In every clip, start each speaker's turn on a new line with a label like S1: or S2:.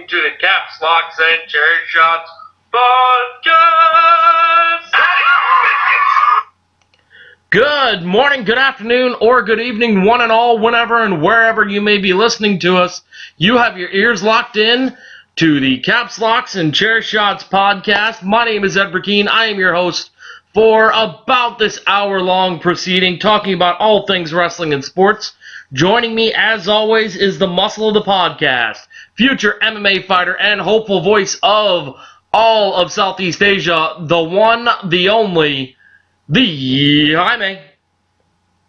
S1: listening to the Caps, Locks, and Chair Shots podcast. Good morning, good afternoon, or good evening, one and all, whenever and wherever you may be listening to us. You have your ears locked in to the Caps, Locks, and Chair Shots podcast. My name is Ed Burkeen. I am your host for about this hour-long proceeding, talking about all things wrestling and sports. Joining me, as always, is the muscle of the podcast, future MMA fighter and hopeful voice of all of Southeast Asia, the one, the only, the Jaime.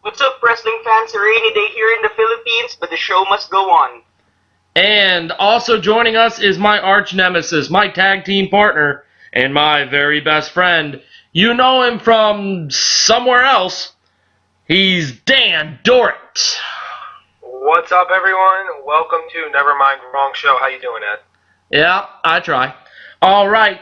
S2: What's up, wrestling fans? A rainy day here in the Philippines, but the show must go on.
S1: And also joining us is my arch nemesis, my tag team partner, and my very best friend. You know him from somewhere else. He's Dan Dorrit.
S3: What's up, everyone? Welcome to Nevermind Wrong Show. How you doing, Ed?
S1: Yeah, I try. All right,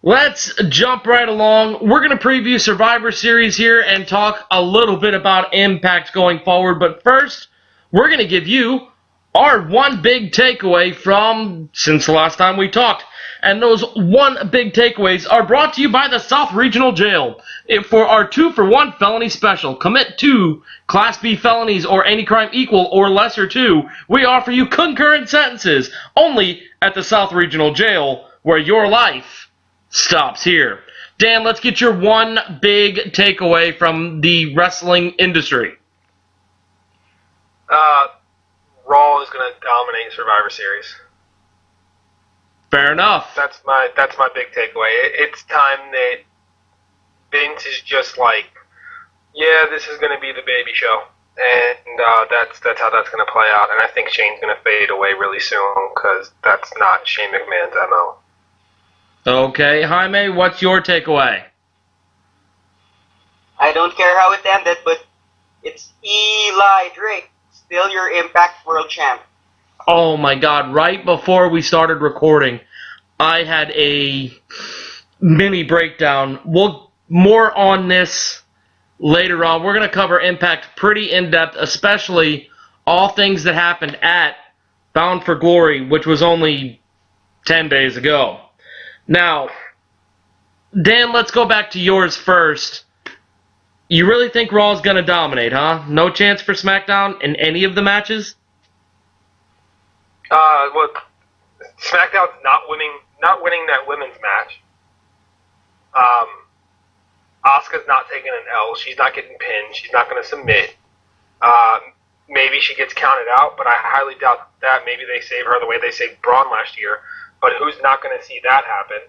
S1: let's jump right along. We're going to preview Survivor Series here and talk a little bit about Impact going forward. But first, we're going to give you our one big takeaway from since the last time we talked. And those one big takeaways are brought to you by the South Regional Jail. For our 2-for-1 felony special, commit 2 Class B felonies or any crime equal or lesser to, we offer you concurrent sentences only at the South Regional Jail, where your life stops here. Dan, let's get your one big takeaway from the wrestling industry.
S3: Raw is going to dominate Survivor Series.
S1: Fair enough.
S3: That's my big takeaway. It's time that Vince is just like, yeah, this is going to be the baby show, and that's how that's going to play out. And I think Shane's going to fade away really soon because that's not Shane McMahon's MO.
S1: Okay, Jaime, what's your takeaway?
S2: I don't care how it ended, but it's Eli Drake, still your Impact World Champ.
S1: Oh my God, right before we started recording, I had a mini breakdown. More on this later on. We're going to cover Impact pretty in-depth, especially all things that happened at Bound for Glory, which was only 10 days ago. Now, Dan, let's go back to yours first. You really think Raw's going to dominate, huh? No chance for SmackDown in any of the matches?
S3: Look, SmackDown's not winning that women's match. Asuka's not taking an L. She's not getting pinned. She's not going to submit. Maybe she gets counted out, but I highly doubt that. Maybe they save her the way they saved Braun last year. But who's not going to see that happen?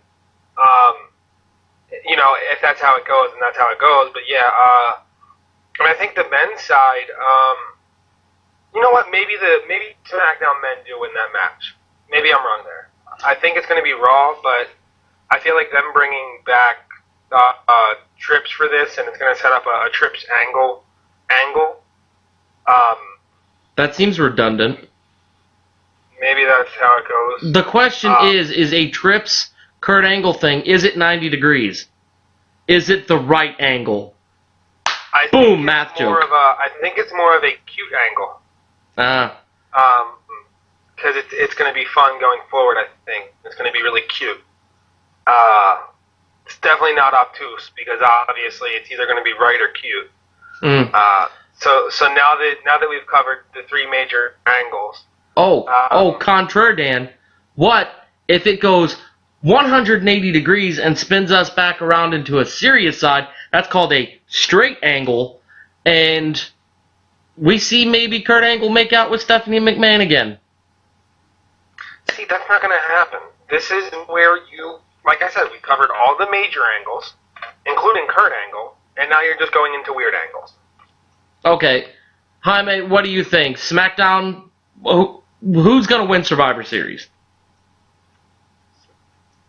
S3: If that's how it goes, then that's how it goes. But yeah, I think the men's side, you know what? Maybe SmackDown men do win that match. Maybe I'm wrong there. I think it's going to be Raw, but I feel like them bringing back Trips for this, and it's going to set up a Trips angle.
S1: That seems redundant.
S3: Maybe that's how it goes.
S1: The question is a Trips Kurt Angle thing, is it 90 degrees? Is it the right angle? Boom, math joke.
S3: I think it's more of a cute angle. Because it's going to be fun going forward, I think. It's going to be really cute. It's definitely not obtuse, because obviously it's either going to be right or cute. So now that we've covered the 3 major angles... contraire, Dan. What if it goes 180 degrees and spins us back around into a serious side? That's called a straight angle, and we see maybe Kurt Angle make out with Stephanie McMahon again. See, that's not going to happen. This is where like I said, we covered all the major angles, including Kurt Angle, and now you're just going into weird angles.
S1: Okay. Jaime, what do you think? SmackDown, who's going to win Survivor Series?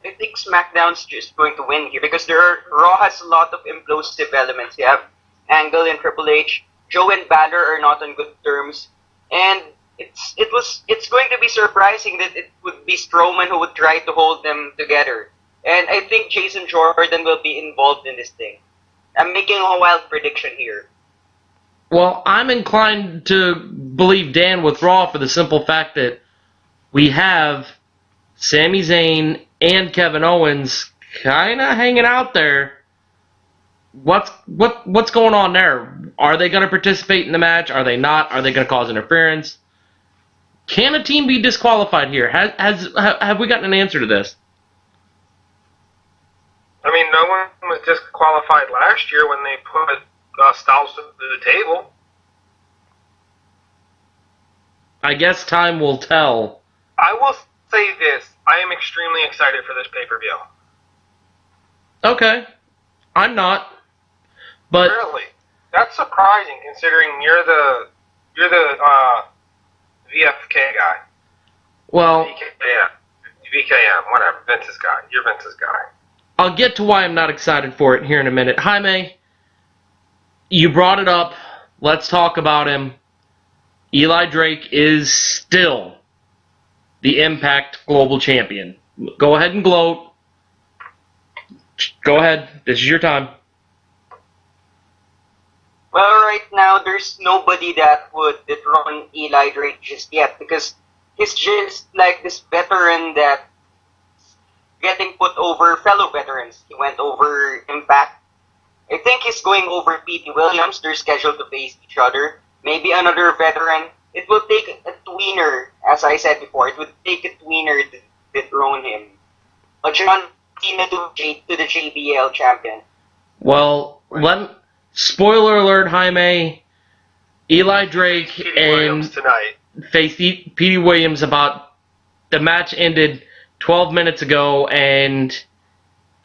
S2: I think SmackDown's just going to win here because Raw has a lot of implosive elements. You have Angle and Triple H. Joe and Balor are not on good terms, and it's going to be surprising that it would be Strowman who would try to hold them together. And I think Jason Jordan will be involved in this thing. I'm making a wild prediction here.
S1: Well, I'm inclined to believe Dan with Raw for the simple fact that we have Sami Zayn and Kevin Owens kind of hanging out there. What's going on there? Are they going to participate in the match? Are they not? Are they going to cause interference? Can a team be disqualified here? Have we gotten an answer to this?
S3: I mean, no one was disqualified last year when they put Styles to the table.
S1: I guess time will tell.
S3: I will say this. I am extremely excited for this pay-per-view.
S1: Okay. I'm not. But
S3: really? That's surprising considering you're the VFK guy.
S1: Well,
S3: VKM, whatever. Vince's guy. You're Vince's guy.
S1: I'll get to why I'm not excited for it here in a minute. Jaime, you brought it up. Let's talk about him. Eli Drake is still the Impact Global Champion. Go ahead and gloat. Go ahead. This is your time.
S2: Well, right now, there's nobody that would dethrone Eli Drake just yet because he's just like this veteran that getting put over fellow veterans. He went over Impact. I think he's going over P.T. Williams. They're scheduled to face each other. Maybe another veteran. It will take a tweener, as I said before. It would take a tweener to dethrone him. A John Cena to the JBL champion.
S1: Well, spoiler alert, Jaime. Eli Drake and faced P.T. Williams about the match ended 12 minutes ago, and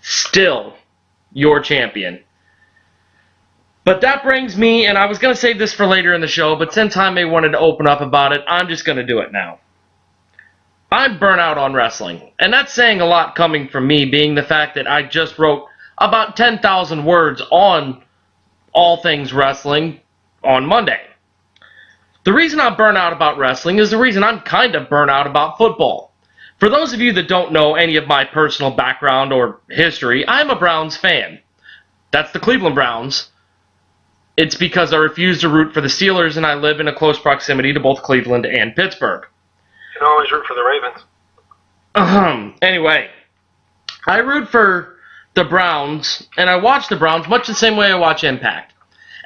S1: still your champion. But that brings me, and I was going to save this for later in the show, but since Jaime wanted to open up about it, I'm just going to do it now. I'm burnt out on wrestling, and that's saying a lot coming from me, being the fact that I just wrote about 10,000 words on all things wrestling on Monday. The reason I'm burnt out about wrestling is the reason I'm kind of burnt out about football. For those of you that don't know any of my personal background or history, I'm a Browns fan. That's the Cleveland Browns. It's because I refuse to root for the Steelers and I live in a close proximity to both Cleveland and Pittsburgh.
S3: You can always root for the Ravens.
S1: Anyway, I root for the Browns, and I watch the Browns much the same way I watch Impact.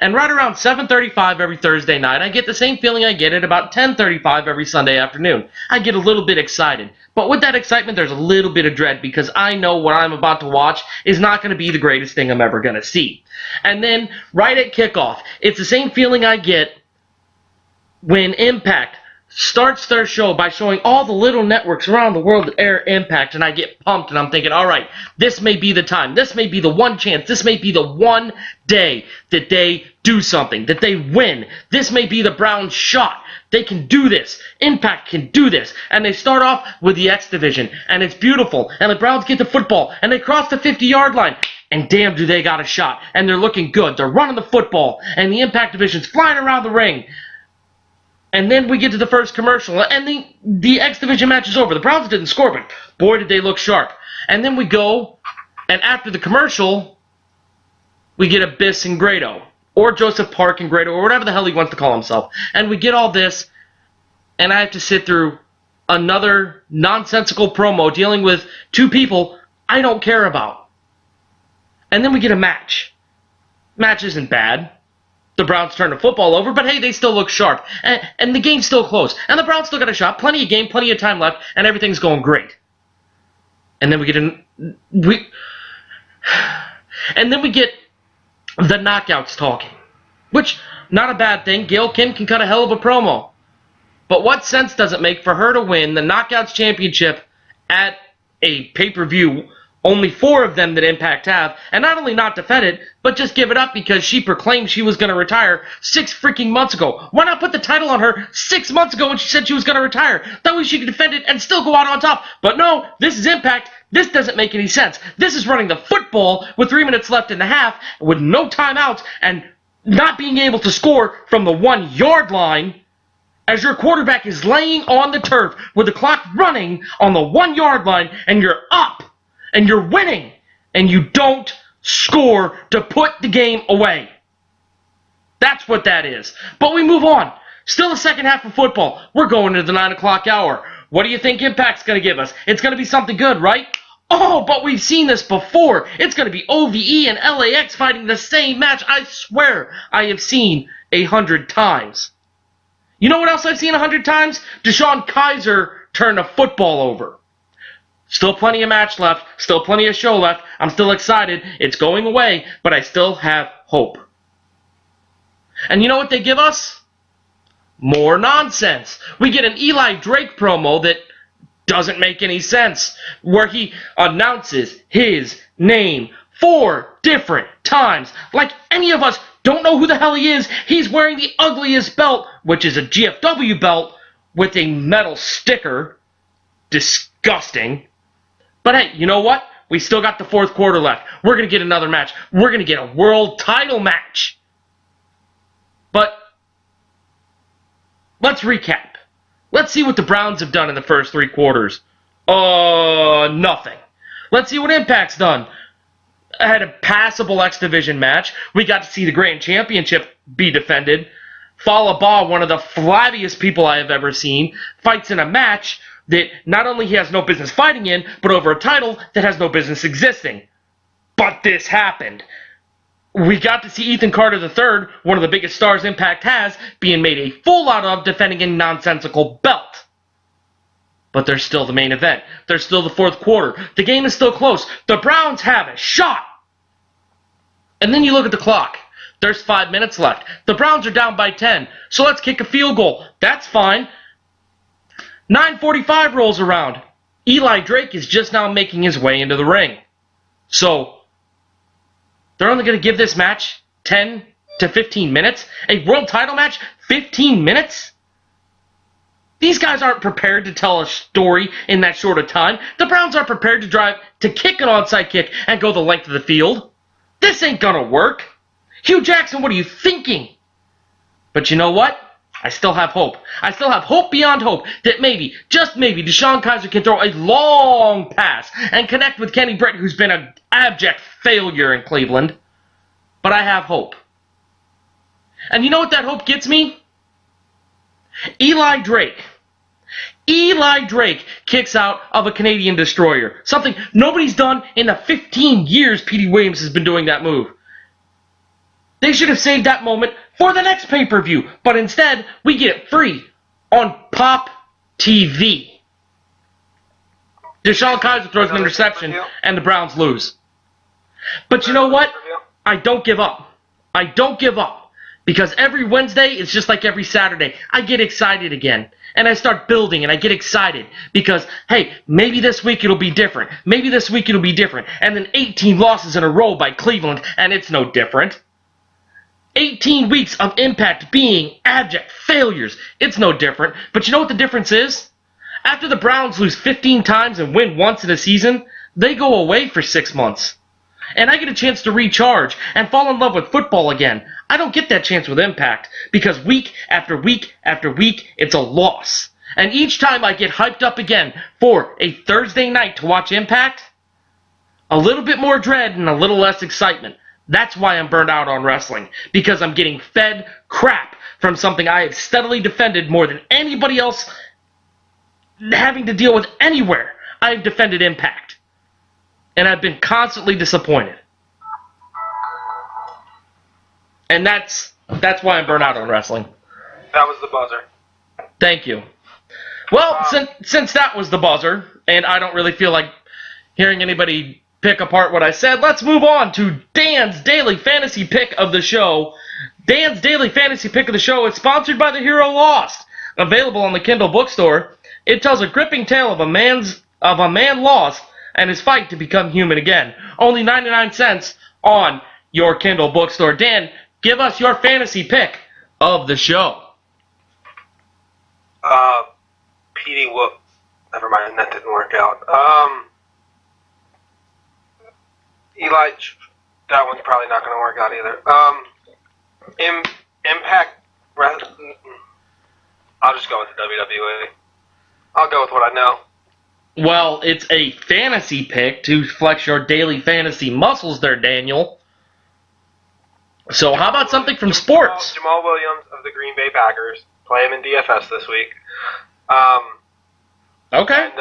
S1: And right around 7:35 every Thursday night, I get the same feeling I get at about 10:35 every Sunday afternoon. I get a little bit excited. But with that excitement, there's a little bit of dread because I know what I'm about to watch is not going to be the greatest thing I'm ever going to see. And then, right at kickoff, it's the same feeling I get when Impact starts their show by showing all the little networks around the world that air Impact, and I get pumped, and I'm thinking, all right, this may be the time. This may be the one chance. This may be the one day that they do something, that they win. This may be the Browns' shot. They can do this. Impact can do this. And they start off with the X Division, and it's beautiful, and the Browns get the football, and they cross the 50-yard line, and damn, do they got a shot, and they're looking good. They're running the football, and the Impact Division's flying around the ring. And then we get to the first commercial, and the X Division match is over. The Browns didn't score, but boy, did they look sharp. And then we go, and after the commercial, we get Abyss and Grado, or Joseph Park and Grado, or whatever the hell he wants to call himself. And we get all this, and I have to sit through another nonsensical promo dealing with two people I don't care about. And then we get a match. Match isn't bad. The Browns turn the football over, but hey, they still look sharp. And the game's still close. And the Browns still got a shot. Plenty of game, plenty of time left, and everything's going great. And then we get the knockouts talking. Which, not a bad thing. Gail Kim can cut a hell of a promo. But what sense does it make for her to win the Knockouts Championship at a pay-per-view, only 4 of them that Impact have, and not only not defend it, but just give it up because she proclaimed she was going to retire 6 freaking months ago? Why not put the title on her 6 months ago when she said she was going to retire? That way she could defend it and still go out on top. But no, this is Impact. This doesn't make any sense. This is running the football with 3 minutes left in the half, with no timeouts, and not being able to score from the 1-yard line as your quarterback is laying on the turf with the clock running on the 1-yard line, and you're up. And you're winning, and you don't score to put the game away. That's what that is. But we move on. Still the second half of football. We're going to the 9 o'clock hour. What do you think Impact's going to give us? It's going to be something good, right? Oh, but we've seen this before. It's going to be OVE and LAX fighting the same match. I swear I have seen 100 times. You know what else I've seen 100 times? Deshaun Kaiser turn a football over. Still plenty of match left. Still plenty of show left. I'm still excited. It's going away, but I still have hope. And you know what they give us? More nonsense. We get an Eli Drake promo that doesn't make any sense, where he announces his name 4 different times. Like any of us don't know who the hell he is. He's wearing the ugliest belt, which is a GFW belt with a metal sticker. Disgusting. But hey, you know what? We still got the 4th quarter left. We're going to get another match. We're going to get a world title match. But let's recap. Let's see what the Browns have done in the first 3 quarters. Nothing. Let's see what Impact's done. I had a passable X Division match. We got to see the Grand Championship be defended. Falaba, one of the flabbiest people I have ever seen, fights in a match that not only he has no business fighting in, but over a title that has no business existing. But this happened. We got to see Ethan Carter III, one of the biggest stars Impact has, being made a fool out of defending a nonsensical belt. But they're still the main event. They're still the 4th quarter. The game is still close. The Browns have a shot. And then you look at the clock. There's 5 minutes left. The Browns are down by 10. So let's kick a field goal. That's fine. 9:45 rolls around. Eli Drake is just now making his way into the ring. So they're only going to give this match 10 to 15 minutes? A world title match? 15 minutes? These guys aren't prepared to tell a story in that short of time. The Browns aren't prepared to kick an onside kick and go the length of the field. This ain't going to work. Hugh Jackson, what are you thinking? But you know what? I still have hope. I still have hope beyond hope that maybe, just maybe, Deshaun Kaiser can throw a long pass and connect with Kenny Brett, who's been an abject failure in Cleveland. But I have hope. And you know what that hope gets me? Eli Drake. Eli Drake kicks out of a Canadian destroyer. Something nobody's done in the 15 years Petey Williams has been doing that move. They should have saved that moment for the next pay-per-view, but instead, we get it free on Pop TV. Deshaun Kaiser throws an interception, and the Browns lose. But you know what? I don't give up. I don't give up. Because every Wednesday, it's just like every Saturday. I get excited again. And I start building, and I get excited. Because, hey, maybe this week it'll be different. Maybe this week it'll be different. And then 18 losses in a row by Cleveland, and it's no different. 18 weeks of Impact being abject failures. It's no different. But you know what the difference is? After the Browns lose 15 times and win once in a season, they go away for 6 months. And I get a chance to recharge and fall in love with football again. I don't get that chance with Impact because week after week after week, it's a loss. And each time I get hyped up again for a Thursday night to watch Impact, a little bit more dread and a little less excitement. That's why I'm burned out on wrestling, because I'm getting fed crap from something I have steadily defended more than anybody else having to deal with anywhere. I've defended Impact, and I've been constantly disappointed. And that's why I'm burned out on wrestling.
S3: That was the buzzer.
S1: Thank you. Well, since that was the buzzer, and I don't really feel like hearing anybody pick apart what I said, let's move on to Dan's Daily Fantasy Pick of the show. Dan's Daily Fantasy Pick of the show is sponsored by The Hero Lost, available on the Kindle bookstore. It tells a gripping tale of a man lost and his fight to become human again. Only 99 cents on your Kindle bookstore. Dan, give us your fantasy pick of the show.
S3: Petey Whoop. Never mind, that didn't work out. Eli, that one's probably not going to work out either. Impact, I'll just go with the WWE. I'll go with what I know.
S1: Well, it's a fantasy pick to flex your daily fantasy muscles there, Daniel. So how about something from sports?
S3: Jamal Williams of the Green Bay Packers. Play him in DFS this week.
S1: Okay.
S3: And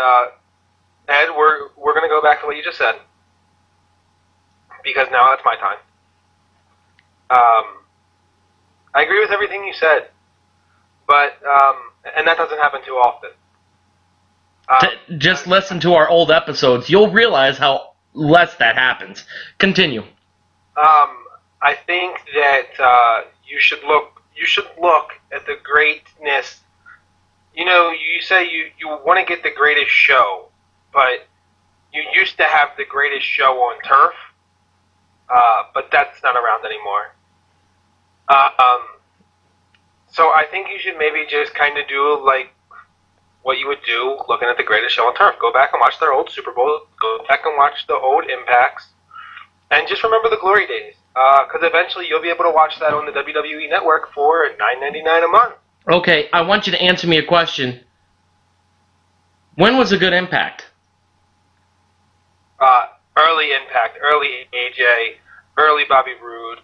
S3: Ed, we're gonna go back to what you just said because now it's my time. I agree with everything you said, but and that doesn't happen too often.
S1: Just listen to our old episodes. You'll realize how less that happens. Continue.
S3: I think that you should look at the greatness. You know, you say you want to get the greatest show, but you used to have the greatest show on turf, but that's not around anymore. So I think you should maybe just kind of do like what you would do looking at the greatest show on turf. Go back and watch their old Super Bowl. Go back and watch the old Impacts. And just remember the glory days. Because eventually you'll be able to watch that on the WWE Network for $9.99 a month.
S1: Okay, I want you to answer me a question. When was a good Impact?
S3: Early Impact, early AJ, early Bobby Roode,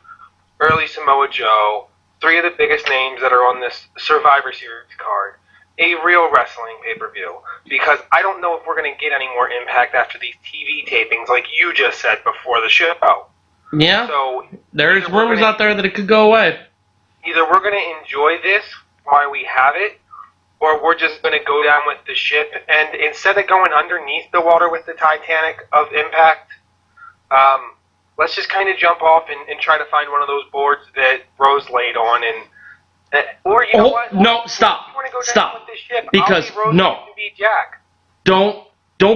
S3: early Samoa Joe. 3 of the biggest names that are on this Survivor Series card. A real wrestling pay-per-view. Because I don't know if we're going to get any more Impact after these TV tapings like you just said before the show.
S1: Yeah,
S3: so
S1: there's rumors out there that it could go away.
S3: Either we're going to enjoy this while we have it, or we're just going to go down with the ship, and instead of going underneath the water with the Titanic of Impact, let's just kind of jump off and try to find one of those boards that Rose laid on, and or you know what?
S1: No, stop. Stop. Because no.
S3: Jack.
S1: Don't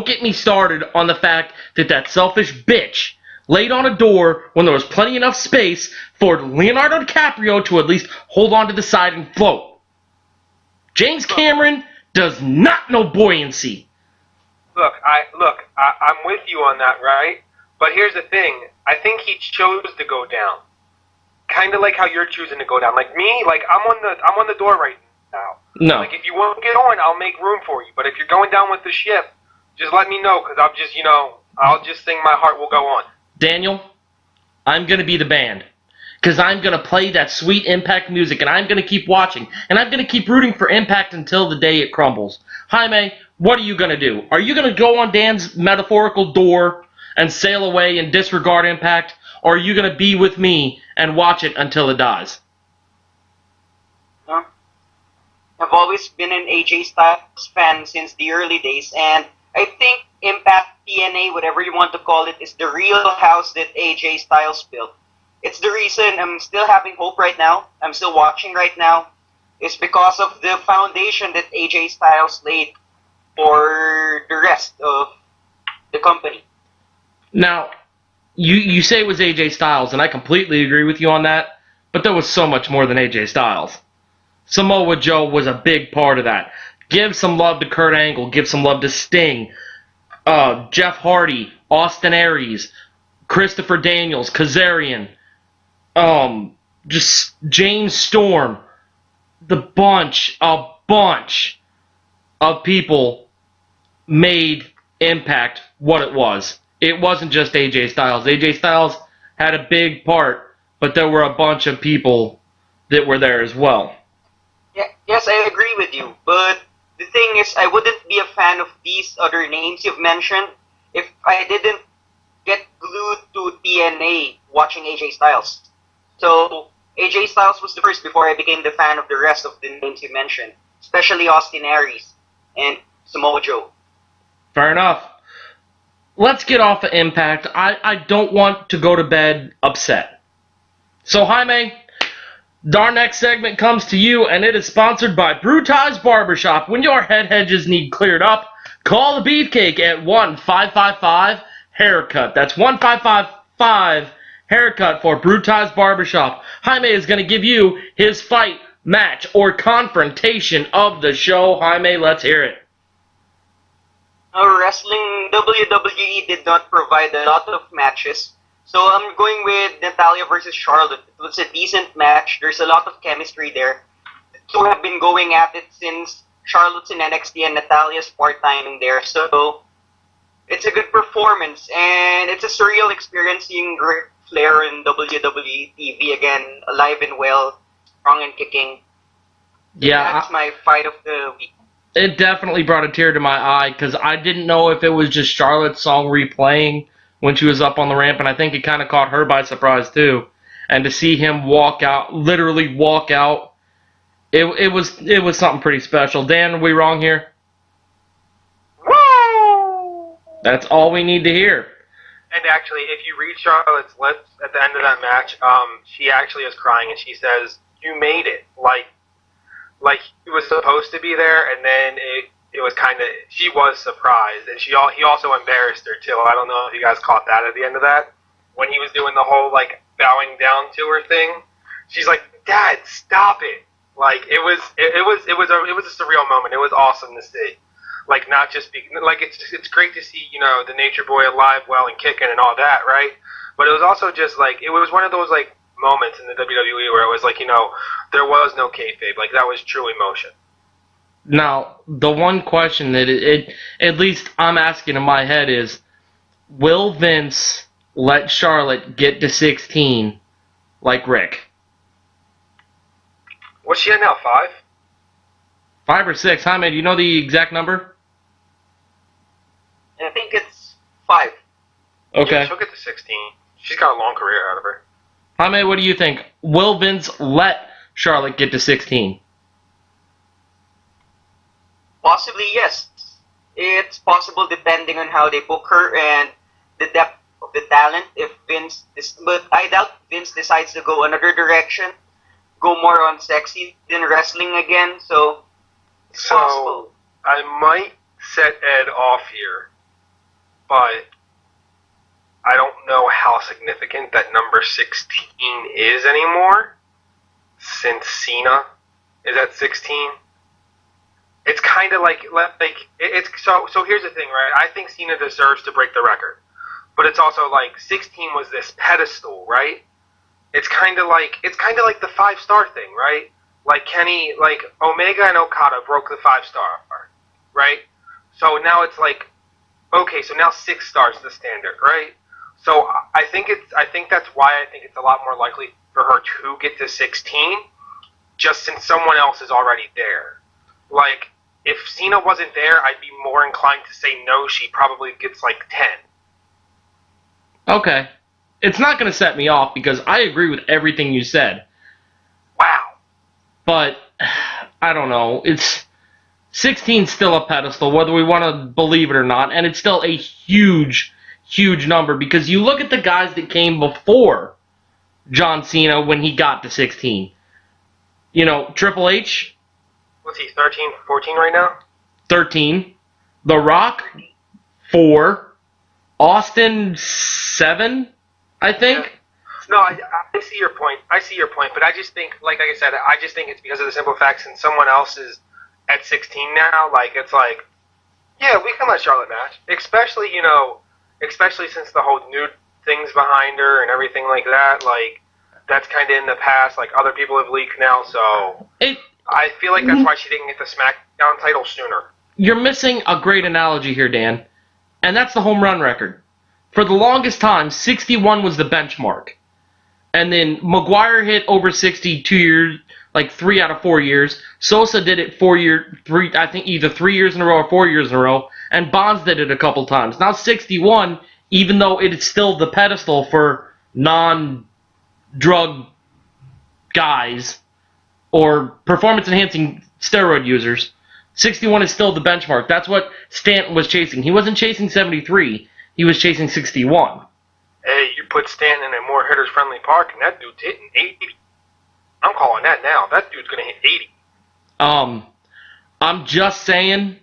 S1: get me started on the fact that selfish bitch laid on a door when there was plenty enough space for Leonardo DiCaprio to at least hold on to the side and float. James Cameron does not know buoyancy.
S3: Look, I'm with you on that, right? But here's the thing. I think he chose to go down. Kind of like how you're choosing to go down. Like me, like I'm on the door right now.
S1: No.
S3: Like if you want to get on, I'll make room for you. But if you're going down with the ship, just let me know, because I'll just sing My Heart Will Go On.
S1: Daniel, I'm going to be the band. Because I'm going to play that sweet Impact music, and I'm going to keep watching. And I'm going to keep rooting for Impact until the day it crumbles. Jaime, what are you going to do? Are you going to go on Dan's metaphorical door and sail away and disregard Impact? Or are you going to be with me and watch it until it dies?
S2: I've always been an AJ Styles fan since the early days, and I think Impact, TNA, whatever you want to call it, is the real house that AJ Styles built. It's the reason I'm still having hope right now, I'm still watching right now, is because of the foundation that AJ Styles laid for the rest of the company.
S1: Now, you say it was AJ Styles, and I completely agree with you on that, but there was so much more than AJ Styles. Samoa Joe was a big part of that. Give some love to Kurt Angle, give some love to Sting, Jeff Hardy, Austin Aries, Christopher Daniels, Kazarian, just James Storm, a bunch of people made Impact what it was. It wasn't just AJ Styles. AJ Styles had a big part, but there were a bunch of people that were there as well.
S2: Yeah, yes, I agree with you, but the thing is, I wouldn't be a fan of these other names you've mentioned if I didn't get glued to TNA watching AJ Styles. So, AJ Styles was the first before I became the fan of the rest of the names you mentioned, especially Austin Aries and Samoa Joe.
S1: Fair enough. Let's get off of Impact. I don't want to go to bed upset. So, Jaime, our next segment comes to you, and it is sponsored by Brutai's Barbershop. When your head hedges need cleared up, call the Beefcake at 1-555-HAIRCUT. That's 1-555-HAIRCUT for Brutai's Barbershop. Jaime is going to give you his fight, match, or confrontation of the show. Jaime, let's hear it.
S2: Wrestling, WWE did not provide a lot of matches. So I'm going with Natalya versus Charlotte. It was a decent match. There's a lot of chemistry there. The two have been going at it since Charlotte's in NXT and Natalya's part-timing there. So it's a good performance. And it's a surreal experience seeing Ric Flair in WWE TV again, alive and well, strong and kicking.
S1: Yeah,
S2: That's my fight of the week.
S1: It definitely brought a tear to my eye because I didn't know if it was just Charlotte's song replaying when she was up on the ramp, and I think it kind of caught her by surprise too. And to see him literally walk out, it was something pretty special. Dan, are we wrong here?
S3: Woo!
S1: That's all we need to hear.
S3: And actually, if you read Charlotte's lips at the end of that match, she actually is crying and she says, "You made it." Like he was supposed to be there, and then it was kind of, she was surprised, and he also embarrassed her too. I don't know if you guys caught that at the end of that when he was doing the whole like bowing down to her thing. She's like, "Dad, stop it!" Like it was a surreal moment. It was awesome to see. Like not just like it's great to see, you know, the Nature Boy alive, well, and kicking and all that, right? But it was also just like, it was one of those like moments in the WWE where it was like, you know, there was no kayfabe. Like that was true emotion.
S1: Now, the one question that at least I'm asking in my head is, will Vince let Charlotte get to 16 like Rick?
S3: What's she at now, 5?
S1: 5 or 6? Jaime, do you know the exact number?
S2: I think it's 5.
S1: Okay.
S3: Yeah, she'll get to 16. She's got a long career out of her.
S1: Jaime, what do you think? Will Vince let Charlotte get to 16?
S2: Possibly, yes. It's possible depending on how they book her and the depth of the talent. But I doubt Vince decides to go another direction, go more on sexy than wrestling again. So it's possible.
S3: I might set Ed off here, but I don't know how significant that number 16 is anymore, since Cena is at 16. It's kind of like it's so here's the thing, right? I think Cena deserves to break the record, but it's also like 16 was this pedestal, right? It's kind of like the 5-star thing, right? Like like Omega and Okada broke the 5-star, right? So now it's like, okay, so now 6 stars is the standard, right? So I think that's why I think it's a lot more likely for her to get to 16, just since someone else is already there. Like, if Cena wasn't there, I'd be more inclined to say no, she probably gets like 10.
S1: Okay. It's not going to set me off because I agree with everything you said.
S3: Wow.
S1: But, I don't know. 16's still a pedestal, whether we want to believe it or not, and it's still a huge number because you look at the guys that came before John Cena when he got to 16. You know, Triple H.
S3: What's he, 13, 14 right now?
S1: 13. The Rock, 4. Austin, 7, I think.
S3: Yeah. No, I see your point. But I just think, like I said, I just think it's because of the simple fact since someone else is at 16 now, like, it's like, yeah, we can let Charlotte match. Especially since the whole nude things behind her and everything like that, like, that's kind of in the past. Like, other people have leaked now, so I feel like that's why she didn't get the SmackDown title sooner.
S1: You're missing a great analogy here, Dan, and that's the home run record. For the longest time, 61 was the benchmark. And then Maguire hit over 60 2 years, like 3 out of 4 years. Sosa did it 3, I think either 3 years in a row or 4 years in a row. And Bonds did it a couple times. Now 61, even though it is still the pedestal for non-drug guys or performance-enhancing steroid users, 61 is still the benchmark. That's what Stanton was chasing. He wasn't chasing 73. He was chasing 61.
S3: Hey, you put Stanton in a more hitters-friendly park, and that dude's hitting 80. I'm calling that now. That dude's going to hit 80.
S1: I'm just saying,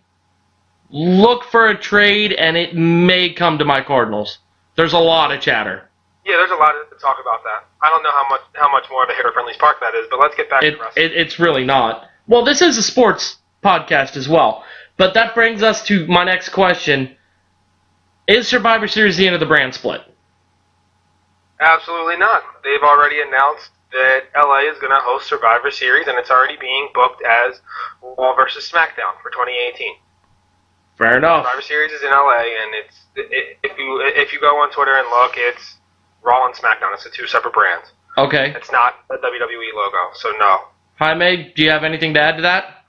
S1: look for a trade, and it may come to my Cardinals. There's a lot of chatter.
S3: Yeah, there's a lot to talk about that. I don't know how much more of a hitter-friendly park that is, but let's get back to wrestling.
S1: It's really not. Well, this is a sports podcast as well, but that brings us to my next question. Is Survivor Series the end of the brand split?
S3: Absolutely not. They've already announced that LA is going to host Survivor Series, and it's already being booked as Raw vs. SmackDown for 2018.
S1: Fair enough.
S3: Survivor Series is in LA, and if you go on Twitter and look, it's Raw and SmackDown. It's the 2 separate brands.
S1: Okay.
S3: It's not the WWE logo, so no.
S1: Jaime, do you have anything to add to that?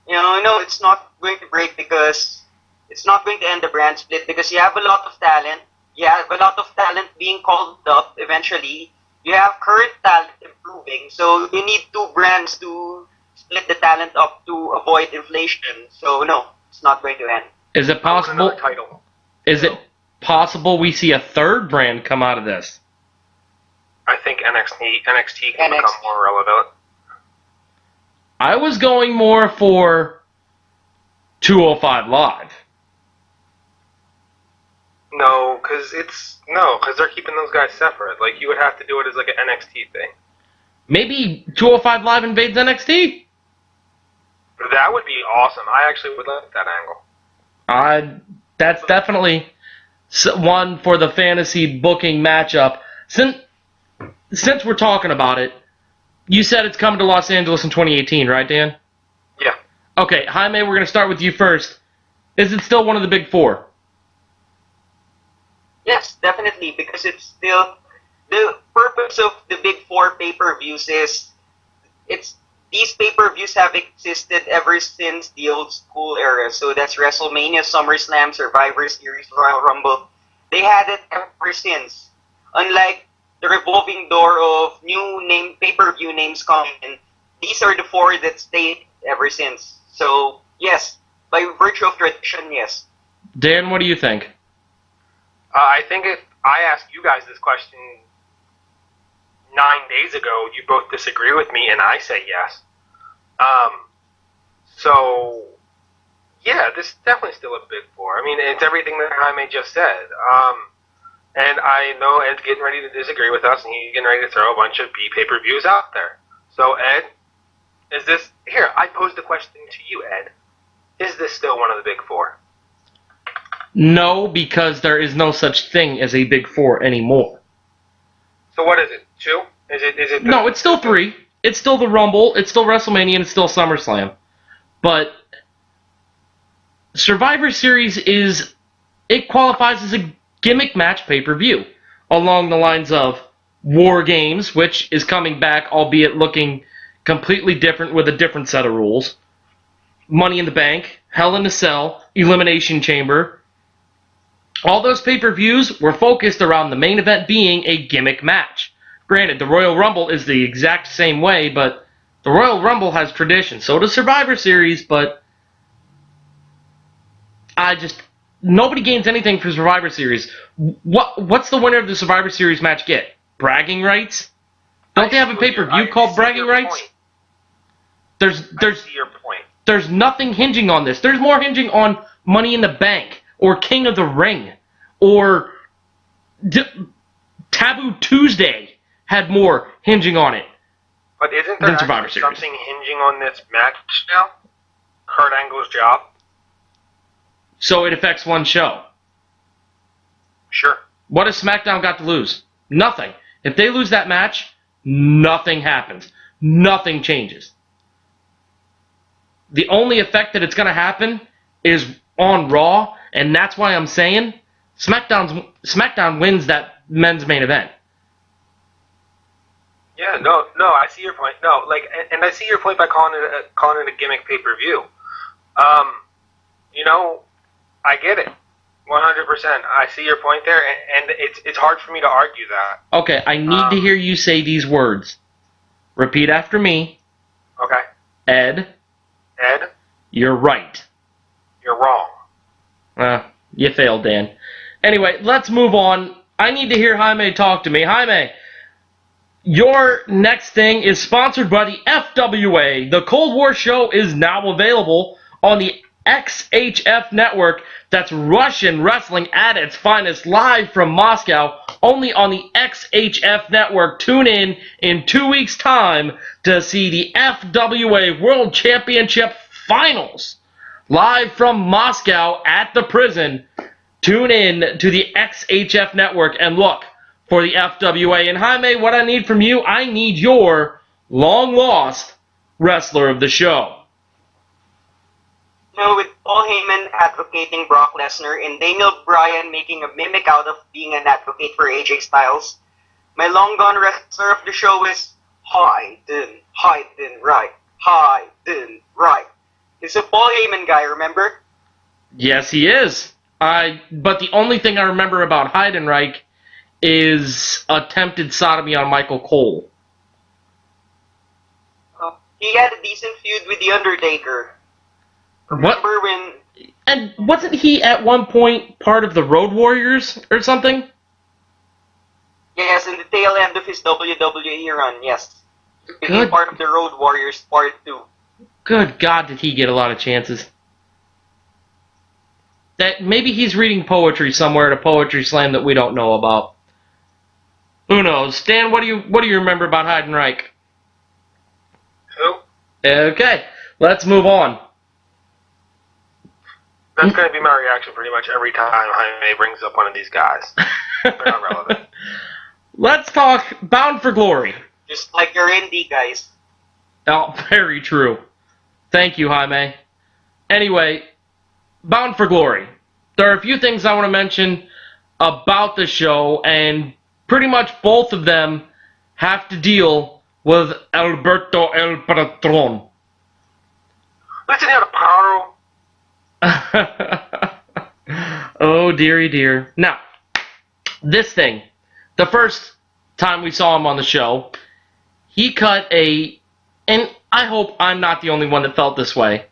S2: No, it's not going to break because it's not going to end the brand split because you have a lot of talent. You have a lot of talent being called up eventually. You have current talent improving, so you need two brands to split the talent up to avoid inflation. So no, it's not going to end.
S1: Is it possible?
S3: Title.
S1: Is it possible we see a third brand come out of this?
S3: I think NXT can become more relevant.
S1: I was going more for 205 Live.
S3: No, because they're keeping those guys separate. Like, you would have to do it as like an NXT thing.
S1: Maybe 205 Live invades NXT?
S3: That would be awesome. I actually would like that angle.
S1: That's definitely one for the fantasy booking matchup. Since we're talking about it, you said it's coming to Los Angeles in 2018, right, Dan?
S3: Yeah.
S1: Okay, Jaime, we're going to start with you first. Is it still one of the big four?
S2: Yes, definitely, because it's still the purpose of the big four pay-per-views is these pay-per-views have existed ever since the old school era. So that's WrestleMania, SummerSlam, Survivor Series, Royal Rumble. They had it ever since. Unlike the revolving door of new pay-per-view names coming in, these are the four that stayed ever since. So yes, by virtue of tradition, yes.
S1: Dan, what do you think?
S3: I think if I asked you guys this question 9 days ago, you both disagree with me, and I say yes. So, yeah, this is definitely still a big four. I mean, it's everything that Jaime just said. And I know Ed's getting ready to disagree with us, and he's getting ready to throw a bunch of B pay-per-views out there. So, Ed, is this... Here, I posed the question to you, Ed. Is this still one of the big four?
S1: No, because there is no such thing as a big four anymore.
S3: So what is it? 2? Is it?
S1: No, it's still 3. It's still the Rumble. It's still WrestleMania. And it's still SummerSlam. But Survivor Series it qualifies as a gimmick match pay-per-view, along the lines of War Games, which is coming back, albeit looking completely different with a different set of rules. Money in the Bank, Hell in a Cell, Elimination Chamber. All those pay-per-views were focused around the main event being a gimmick match. Granted, the Royal Rumble is the exact same way, but the Royal Rumble has tradition. So does Survivor Series, but nobody gains anything for Survivor Series. What's the winner of the Survivor Series match get? Bragging rights? Don't they have a pay-per-view called Bragging Rights?
S3: I see your point.
S1: There's nothing hinging on this. There's more hinging on Money in the Bank, or King of the Ring, or Taboo Tuesday had more hinging on it.
S3: But isn't there actually something hinging on this match now? Kurt Angle's job?
S1: So it affects one show.
S3: Sure.
S1: What has SmackDown got to lose? Nothing. If they lose that match, nothing happens. Nothing changes. The only effect that it's going to happen is on Raw, and that's why I'm saying SmackDown wins that men's main event.
S3: Yeah, no, I see your point. No, and I see your point by calling it a gimmick pay-per-view. I get it, 100%. I see your point there, and it's hard for me to argue that.
S1: Okay, I need to hear you say these words. Repeat after me.
S3: Okay.
S1: Ed. You're right.
S3: You're wrong.
S1: You failed, Dan. Anyway, let's move on. I need to hear Jaime talk to me. Jaime, your next thing is sponsored by the FWA. The Cold War show is now available on the XHF network. That's Russian wrestling at its finest, live from Moscow, only on the XHF network. Tune in 2 weeks' time to see the FWA World Championship Finals, live from Moscow at the prison. Tune in to the XHF network and look for the FWA. And Jaime, what I need from you, I need your long-lost wrestler of the show.
S2: With Paul Heyman advocating Brock Lesnar and Daniel Bryan making a mimic out of being an advocate for AJ Styles, my long-gone wrestler of the show is Hayden Right. He's a Heyman guy, remember?
S1: Yes, he is. But the only thing I remember about Heidenreich is attempted sodomy on Michael Cole.
S2: He had a decent feud with The Undertaker. Remember when...
S1: And wasn't he at one point part of the Road Warriors or something?
S2: Yes, in the tail end of his WWE run, yes. He became part of the Road Warriors Part 2.
S1: Good God, did he get a lot of chances. That maybe he's reading poetry somewhere at a poetry slam that we don't know about. Who knows? Dan, what do you remember about Heidenreich?
S3: Who?
S1: Okay, let's move on.
S3: That's going to be my reaction pretty much every time Jaime brings up one of these guys. They're not relevant.
S1: Let's talk Bound for Glory.
S2: Just like your indie guys.
S1: Oh, very true. Thank you, Jaime. Anyway, Bound for Glory. There are a few things I want to mention about the show, and pretty much both of them have to deal with Alberto El Patron.
S3: Listen here, Paro.
S1: Oh, dearie dear. Now, this thing, the first time we saw him on the show, he cut and I hope I'm not the only one that felt this way,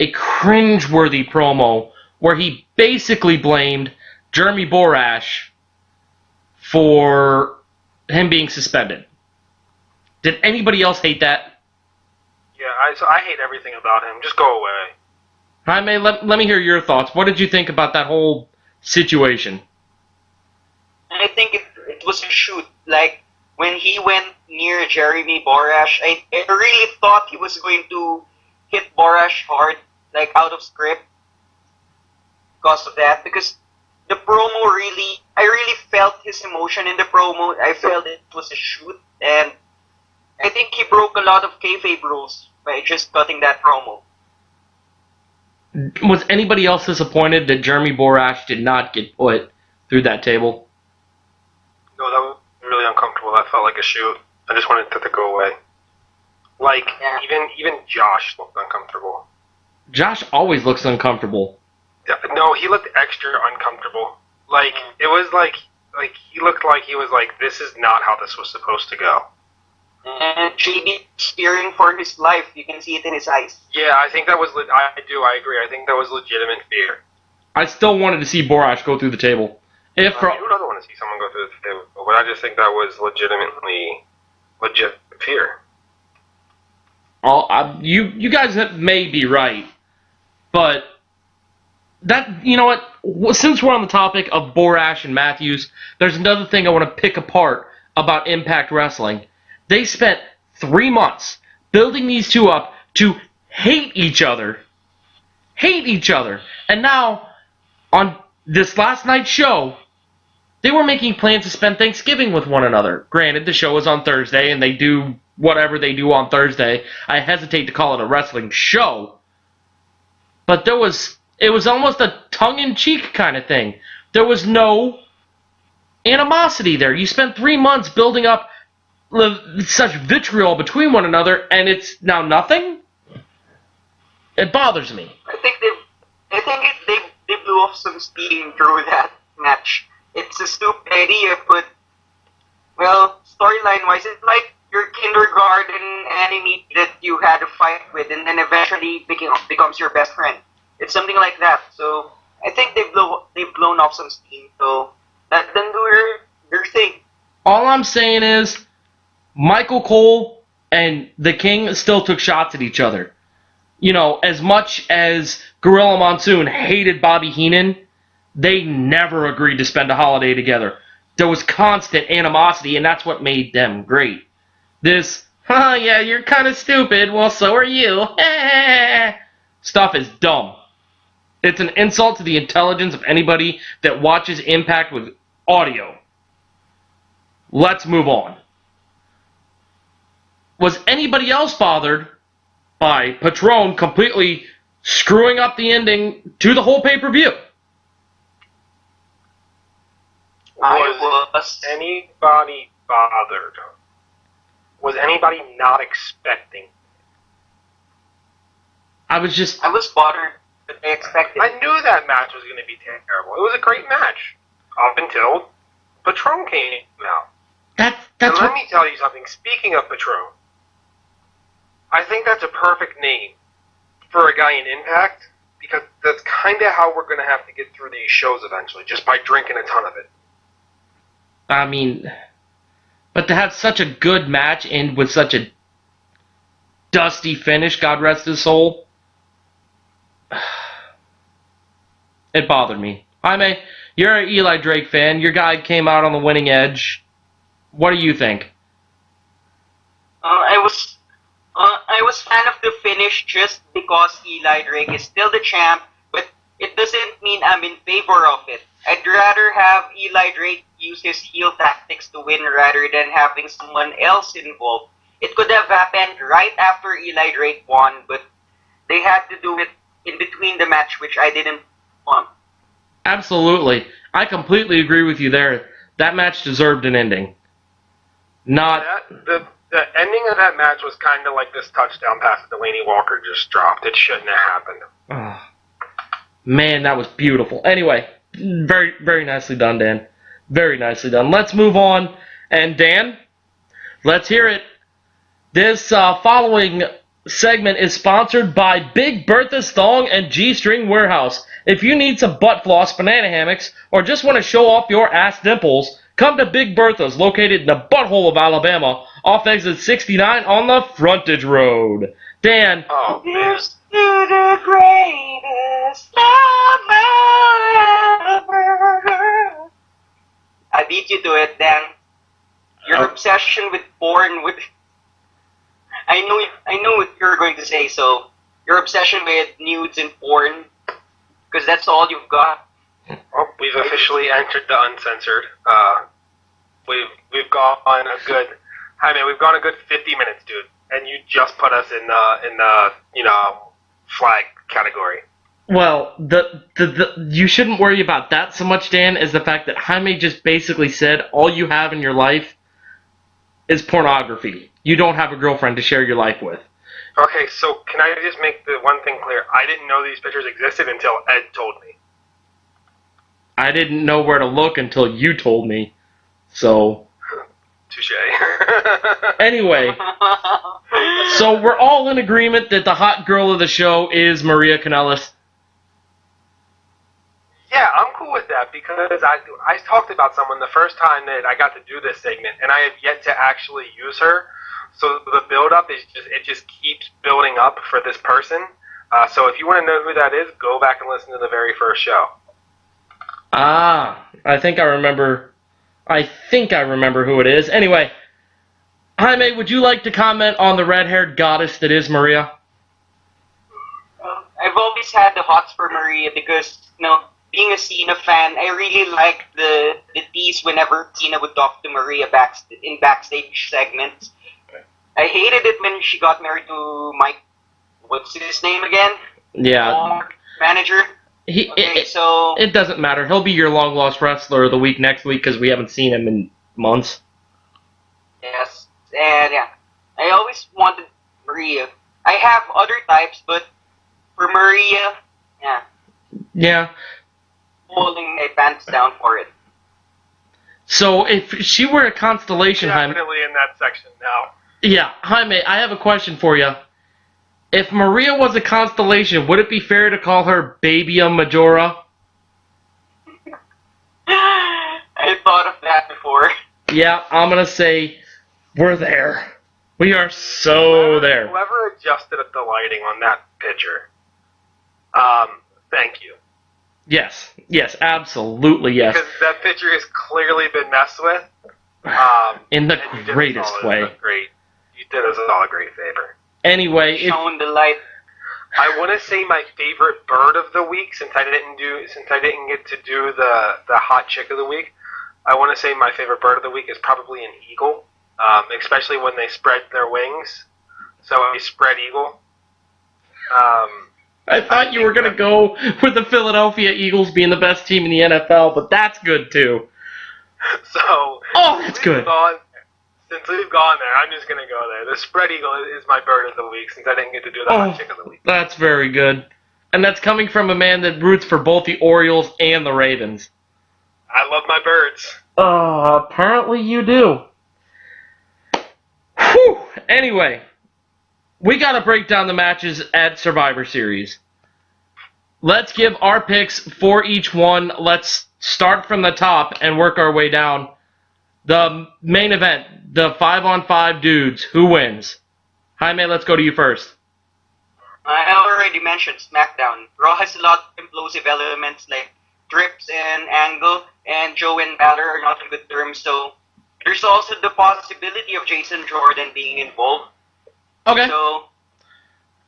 S1: a cringeworthy promo where he basically blamed Jeremy Borash for him being suspended. Did anybody else hate that?
S3: Yeah, I hate everything about him. Just go away.
S1: Jaime, let me hear your thoughts. What did you think about that whole situation?
S2: I think it was a shoot. Like, when he went near Jeremy Borash, I really thought he was going to hit Borash hard, like out of script, because of that. Because the promo I really felt his emotion in the promo. I felt it was a shoot, and I think he broke a lot of kayfabe rules by just cutting that promo.
S1: Was anybody else disappointed that Jeremy Borash did not get put through that table?
S3: No, that was really uncomfortable. That felt like a shoot. I just wanted it to go away. Like, even Josh looked uncomfortable.
S1: Josh always looks uncomfortable.
S3: Yeah, no, he looked extra uncomfortable. Like, it was like he looked like he was like, this is not how this was supposed to go.
S2: And JD fearing for his life. You can see it in his eyes.
S3: Yeah, I think that was, I agree. I think that was legitimate fear.
S1: I still wanted to see Borash go through the table.
S3: You would also want to see someone go through the table, but I just think that was legitimately legit fear.
S1: You guys may be right, but that, you know what? Since we're on the topic of Borash and Matthews, there's another thing I want to pick apart about Impact Wrestling. They spent 3 months building these two up to hate each other. And now, on this last night's show, they were making plans to spend Thanksgiving with one another. Granted, the show is on Thursday, and they do whatever they do on Thursday. I hesitate to call it a wrestling show. But it was almost a tongue-in-cheek kind of thing. There was no animosity there. You spent 3 months building up such vitriol between one another, and it's now nothing? It bothers me.
S2: I think they blew off some steam through that match. It's a stupid idea, but, well, storyline-wise, it's like your kindergarten enemy that you had a fight with and then eventually becomes your best friend. It's something like that. So I think they've blown off some steam. So let them do their thing.
S1: All I'm saying is Michael Cole and the King still took shots at each other. You know, as much as Gorilla Monsoon hated Bobby Heenan, they never agreed to spend a holiday together. There was constant animosity, and that's what made them great. This, yeah, you're kind of stupid, well, so are you, stuff is dumb. It's an insult to the intelligence of anybody that watches Impact with audio. Let's move on. Was anybody else bothered by Patron completely screwing up the ending to the whole pay-per-view?
S3: Was anybody bothered? Was anybody not expecting?
S1: I
S2: was bothered, but I expected.
S3: I knew that match was going to be terrible. It was a great match up until Patron came out. And let me tell you something. Speaking of Patron, I think that's a perfect name for a guy in Impact, because that's kind of how we're going to have to get through these shows eventually, just by drinking a ton of it.
S1: I mean, but to have such a good match end with such a dusty finish, God rest his soul, it bothered me. Jaime, you're an Eli Drake fan. Your guy came out on the winning edge. What do you think?
S2: I was fan of the finish just because Eli Drake is still the champ, but it doesn't mean I'm in favor of it. I'd rather have Eli Drake use his heel tactics to win rather than having someone else involved. It could have happened right after Eli Drake won, but they had to do it in between the match, which I didn't want.
S1: Absolutely. I completely agree with you there. That match deserved an ending.
S3: The ending of that match was kind of like this touchdown pass that Delaney Walker just dropped. It shouldn't have happened.
S1: Oh, man, that was beautiful. Anyway, very, very nicely done, Dan. Very nicely done. Let's move on. And Dan, let's hear it. This following segment is sponsored by Big Bertha's Thong and G-String Warehouse. If you need some butt floss, banana hammocks, or just want to show off your ass dimples, come to Big Bertha's, located in the butthole of Alabama, off exit 69 on the frontage road. Dan.
S2: Oh, here's to the greatest summer. I beat you to it, Dan. Your obsession with porn with... I know what you're going to say, so your obsession with nudes and porn, because that's all you've got.
S3: Oh, we've officially entered the uncensored. We've gone a good... Hi man, we've gone a good 50 minutes, dude, and you just put us in the flag category.
S1: Well, you shouldn't worry about that so much, Dan, as the fact that Jaime just basically said all you have in your life is pornography. You don't have a girlfriend to share your life with.
S3: Okay, so can I just make the one thing clear? I didn't know these pictures existed until Ed told me.
S1: I didn't know where to look until you told me, so...
S3: Touche.
S1: Anyway, so we're all in agreement that the hot girl of the show is Maria Kanellis.
S3: Yeah, I'm cool with that, because I talked about someone the first time that I got to do this segment, and I have yet to actually use her. So the build-up is just keeps building up for this person. So if you want to know who that is, go back and listen to the very first show.
S1: Ah, I think I remember who it is. Anyway, Jaime, would you like to comment on the red-haired goddess that is Maria?
S2: I've always had the hots for Maria because, being a Cena fan, I really liked the tease whenever Cena would talk to Maria in backstage segments. I hated it when she got married to Mike. What's his name again?
S1: Yeah.
S2: Manager.
S1: It doesn't matter. He'll be your long-lost wrestler of the week next week because we haven't seen him in months.
S2: Yes, and yeah, I always wanted Maria. I have other types, but for Maria, yeah.
S1: Yeah.
S2: Pulling my pants down for it.
S1: So if she were a constellation,
S3: definitely in that section now.
S1: Yeah, Jaime, I have a question for you. If Maria was a constellation, would it be fair to call her Babia Majora?
S2: I thought of that before.
S1: Yeah, I'm going to say we're there. We are so there.
S3: Whoever adjusted the lighting on that picture, thank you.
S1: Yes, absolutely yes.
S3: Because that picture has clearly been messed with.
S1: In the greatest way.
S3: You did us all a great favor.
S1: Anyway,
S2: showing the light.
S3: I want to say my favorite bird of the week, since I didn't get to do the hot chick of the week. I want to say my favorite bird of the week is probably an eagle, especially when they spread their wings. So a spread eagle.
S1: I thought you were going to go with the Philadelphia Eagles being the best team in the NFL, but that's good too.
S3: So
S1: that's good.
S3: Since we've gone there, I'm just going to go there. The spread eagle is my bird of the week since I didn't get to do the hot chick of the week.
S1: That's very good. And that's coming from a man that roots for both the Orioles and the Ravens.
S3: I love my birds.
S1: Apparently you do. Whew. Anyway, we got to break down the matches at Survivor Series. Let's give our picks for each one. Let's start from the top and work our way down. The main event, the 5-on-5 dudes. Who wins? Jaime, let's go to you first.
S2: I already mentioned SmackDown. Raw has a lot of implosive elements like Trips and Angle, and Joe and Balor are not on good terms, so there's also the possibility of Jason Jordan being involved.
S1: Okay.
S2: So,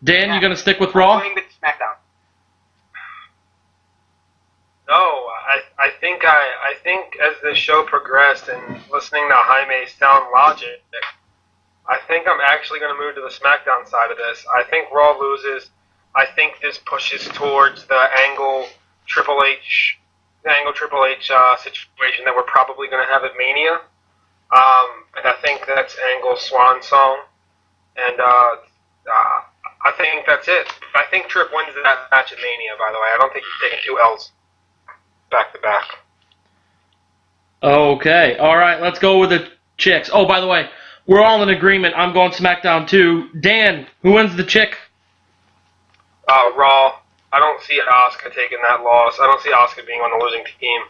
S1: Dan, you gonna stick with Raw?
S2: I'm going with SmackDown.
S3: No, I think as the show progressed and listening to Jaime's sound logic, I think I'm actually going to move to the SmackDown side of this. I think Raw loses. I think this pushes towards the Angle Triple H situation that we're probably going to have at Mania. And I think that's Angle's swan song. And I think that's it. I think Tripp wins that match at Mania, by the way. I don't think he's taking 2 L's back to back.
S1: Okay. All right, let's go with the chicks. Oh, by the way, we're all in agreement. I'm going SmackDown too. Dan, who wins the chick?
S3: Raw. I don't see Asuka taking that loss. I don't see Asuka being on the losing team.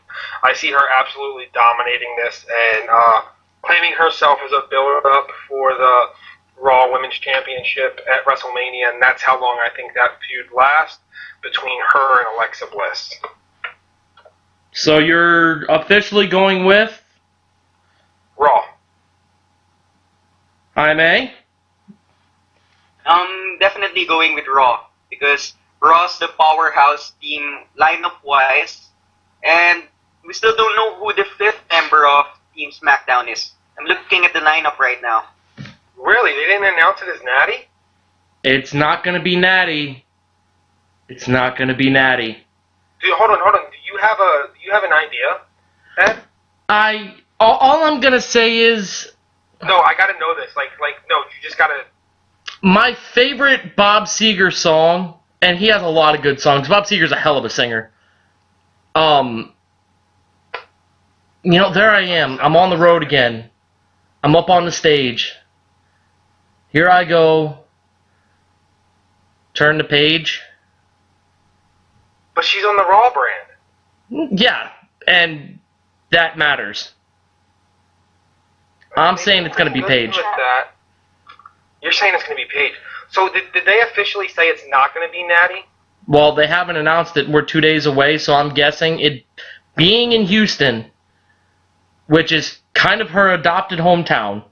S3: I see her absolutely dominating this and claiming herself as a build-up for the Raw Women's Championship at WrestleMania, and that's how long I think that feud lasts between her and Alexa Bliss.
S1: So you're officially going with?
S3: Raw.
S1: Jaime?
S2: I'm definitely going with Raw, because Raw's the powerhouse team lineup-wise, and we still don't know who the 5th member of Team SmackDown is. I'm looking at the lineup right now.
S3: Really? They didn't announce it as Natty?
S1: It's not going to be Natty. It's not going to be Natty.
S3: Dude, hold on. Do you have an idea, Ed?
S1: All I'm going to say is...
S3: No, I got to know this. No, you just got to...
S1: My favorite Bob Seger song, and he has a lot of good songs. Bob Seger's a hell of a singer. There I am. I'm on the road again. I'm up on the stage. Here I go. Turn the page.
S3: But she's on the Raw brand.
S1: Yeah, and that matters. I'm saying it's going to be Paige.
S3: With that. You're saying it's going to be Paige. So did they officially say it's not going to be Natty?
S1: Well, they haven't announced it. We're 2 days away, so I'm guessing it being in Houston, which is kind of her adopted hometown,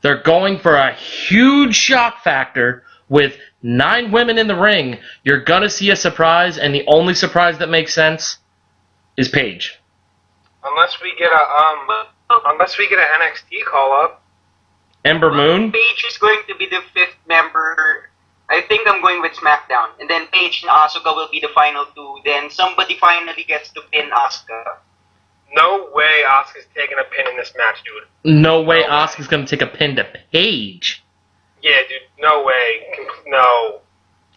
S1: they're going for a huge shock factor with 9 women in the ring. You're going to see a surprise, and the only surprise that makes sense is Paige.
S3: Unless we get an NXT call up.
S1: Ember Moon?
S2: Paige is going to be the 5th member. I think I'm going with SmackDown. And then Paige and Asuka will be the final 2. Then somebody finally gets to pin Asuka.
S3: No way Asuka's taking a pin in this match, dude.
S1: No way Asuka's going to take a pin to Paige.
S3: Yeah, dude. No way. No.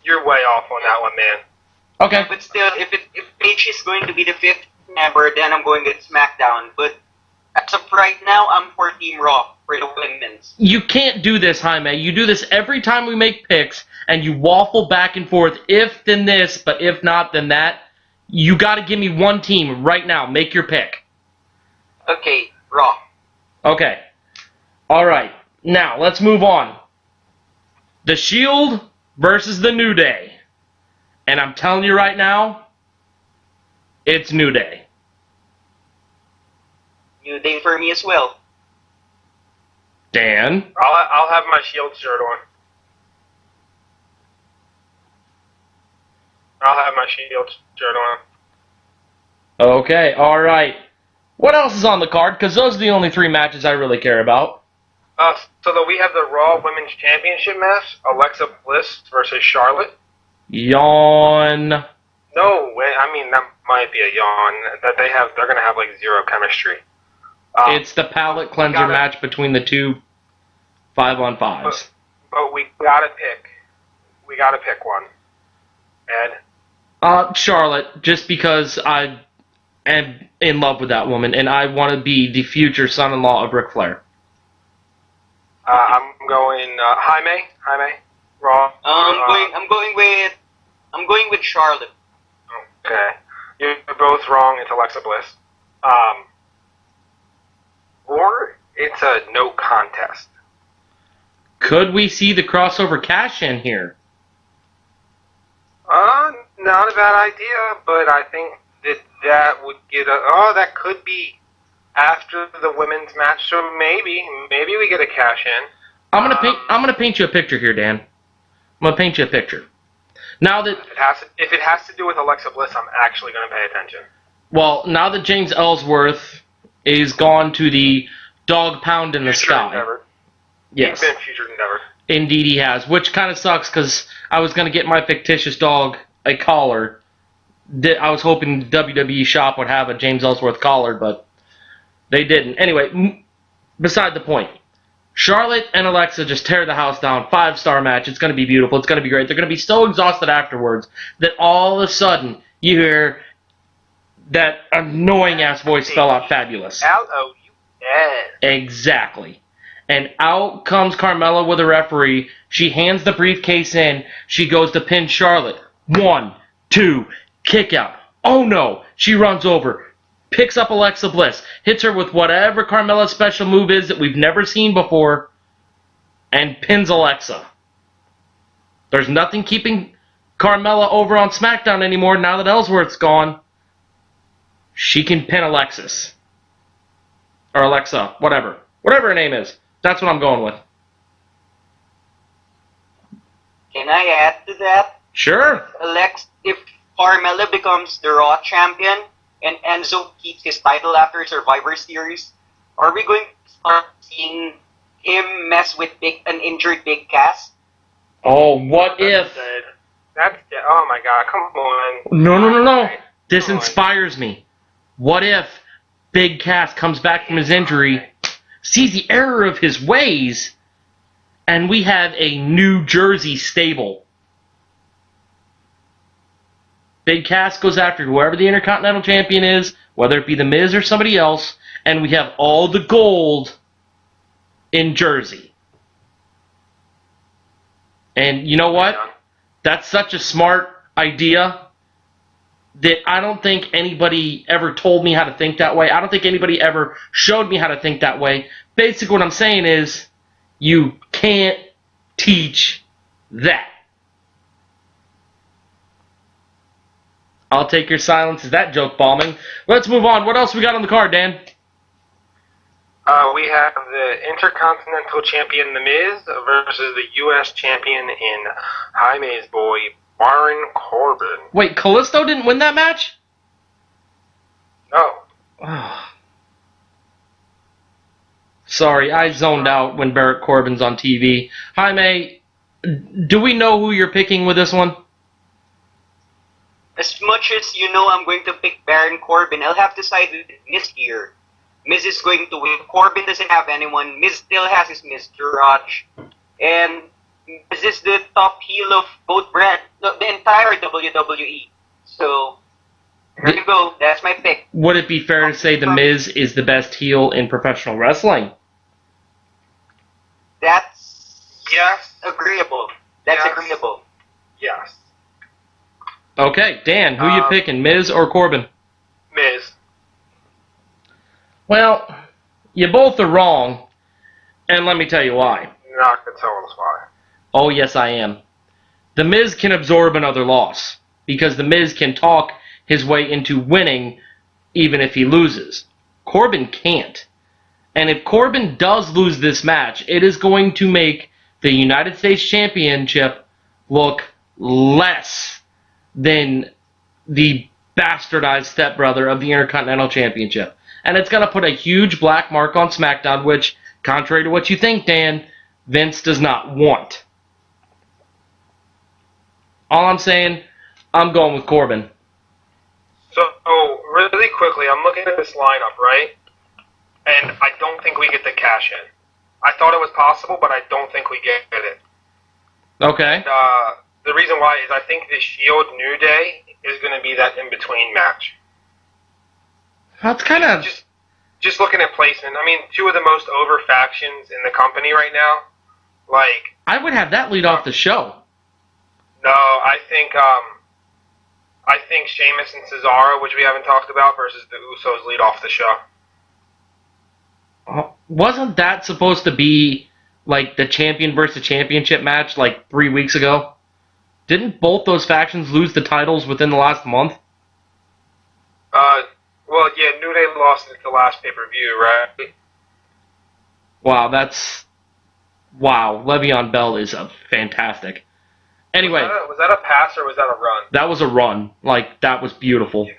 S3: You're way off on that one, man.
S1: Okay.
S2: But still, if Paige is going to be the 5th member, then I'm going with SmackDown. But as of right now, I'm for Team Raw for the women's.
S1: You can't do this, Jaime. You do this every time we make picks, and you waffle back and forth. If, then this, but if not, then that. You got to give me one team right now. Make your pick.
S2: Okay, Raw.
S1: Okay. All right. Now, let's move on. The Shield versus the New Day. And I'm telling you right now, it's New Day.
S2: New Day for me as well.
S1: Dan?
S3: I'll have my Shield shirt on. I'll have my Shield shirt on.
S1: Okay, all right. What else is on the card? Because those are the only 3 matches I really care about.
S3: We have the Raw Women's Championship match, Alexa Bliss versus Charlotte.
S1: Yawn.
S3: No way. I mean, that might be a yawn. They're going to have, 0 chemistry.
S1: It's the palate cleanser match between the two 5-on-5s.
S3: But we gotta pick. We gotta pick one. Ed?
S1: Charlotte, just because I am in love with that woman, and I want to be the future son-in-law of Ric Flair.
S3: I'm going Jaime. Jaime. Raw.
S2: I'm going with Charlotte.
S3: Okay. You're both wrong. It's Alexa Bliss. Or it's a no contest.
S1: Could we see the crossover cash-in here?
S3: Not a bad idea, but I think that would get that could be after the women's match, so maybe we get a cash-in.
S1: I'm gonna paint you a picture here, Dan. I'm gonna paint you a picture. Now that
S3: if it has to do with Alexa Bliss, I'm actually gonna pay attention.
S1: Well, now that James Ellsworth is gone to the dog pound in the sky.
S3: Endeavor.
S1: Yes.
S3: He's been featured Endeavor.
S1: Indeed he has, which kind of sucks because I was going to get my fictitious dog a collar. I was hoping WWE shop would have a James Ellsworth collar, but they didn't. Anyway, beside the point. Charlotte and Alexa just tear the house down. 5-star match. It's going to be beautiful. It's going to be great. They're going to be so exhausted afterwards that all of a sudden you hear that annoying-ass voice spell out fabulous.
S3: L-O-U-S.
S1: Exactly. And out comes Carmella with a referee. She hands the briefcase in. She goes to pin Charlotte. 1, 2, kick out. Oh no! She runs over, picks up Alexa Bliss, hits her with whatever Carmella's special move is that we've never seen before, and pins Alexa. There's nothing keeping Carmella over on SmackDown anymore now that Ellsworth's gone. She can pin Alexis. Or Alexa, whatever. Whatever her name is. That's what I'm going with.
S2: Can I add to that?
S1: Sure.
S2: If Carmella becomes the Raw champion and Enzo keeps his title after Survivor Series, are we going to start seeing him mess with an injured Big Cass?
S1: Oh, what if?
S3: Oh my god, come on.
S1: No. This inspires me. What if Big Cass comes back from his injury, sees the error of his ways, and we have a New Jersey stable? Big Cass goes after whoever the Intercontinental Champion is, whether it be The Miz or somebody else, and we have all the gold in Jersey. And you know what? That's such a smart idea that I don't think anybody ever told me how to think that way. I don't think anybody ever showed me how to think that way. Basically what I'm saying is, you can't teach that. I'll take your silence as that joke bombing. Let's move on. What else we got on the card, Dan?
S3: We have the Intercontinental Champion, The Miz, versus the U.S. Champion in Jaime's boy, Baron Corbin.
S1: Wait, Kalisto didn't win that match?
S3: No.
S1: Sorry, I zoned out when Baron Corbin's on TV. Jaime, do we know who you're picking with this one?
S2: As much as you know I'm going to pick Baron Corbin, I'll have to side with Miz here. Miz is going to win. Corbin doesn't have anyone. Miz still has his Mr. Raj. And Miz is the top heel of both brands, the entire WWE. So, here you go. That's my pick.
S1: Would it be fair to say The Miz is the best heel in professional wrestling?
S2: That's
S3: yes.
S2: Agreeable. That's
S3: yes.
S2: agreeable.
S3: Yes.
S1: Okay, Dan, who you picking, Miz or Corbin?
S3: Miz.
S1: Well, you both are wrong, and let me tell you why.
S3: You're not going to tell us why.
S1: Oh, yes, I am. The Miz can absorb another loss, because The Miz can talk his way into winning even if he loses. Corbin can't. And if Corbin does lose this match, it is going to make the United States Championship look less than the bastardized stepbrother of the Intercontinental Championship. And it's going to put a huge black mark on SmackDown, which, contrary to what you think, Dan, Vince does not want. All I'm saying, I'm going with Corbin.
S3: So, really quickly, I'm looking at this lineup, right? and I don't think we get the cash in. I thought it was possible, but I don't think we get it.
S1: Okay.
S3: And, the reason why is I think the Shield New Day is going to be that in-between match.
S1: That's kind of...
S3: Just looking at placement, I mean, two of the most over factions in the company right now, like...
S1: I would have that lead off the show.
S3: No, I think Sheamus and Cesaro, which we haven't talked about, versus the Usos lead off the show.
S1: Wasn't that supposed to be, like, the champion versus championship match, like, 3 weeks ago? Didn't both those factions lose the titles within the last month?
S3: Well, yeah, New Day lost at the last pay-per-view, right?
S1: Wow, that's... Wow, Le'Veon Bell is fantastic. Anyway...
S3: Was that a pass or was that a run?
S1: That was a run. Like, that was beautiful.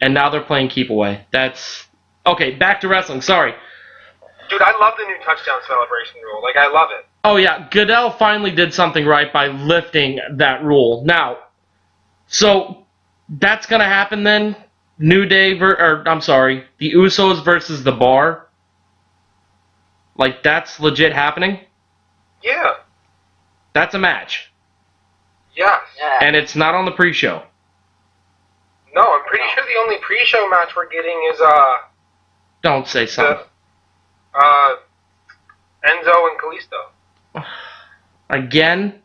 S1: And now they're playing keep away. That's... Okay, back to wrestling, sorry.
S3: Dude, I love the new touchdown celebration rule. Like, I love it.
S1: Oh, yeah, Goodell finally did something right by lifting that rule. Now, so, that's gonna happen then? New Day, the Usos versus the Bar? Like, that's legit happening?
S3: Yeah.
S1: That's a match.
S3: Yes.
S2: Yeah.
S1: And it's not on the pre-show.
S3: No, I'm pretty sure the only pre-show match we're getting is,
S1: Don't say something.
S3: Enzo and Kalisto.
S1: Again?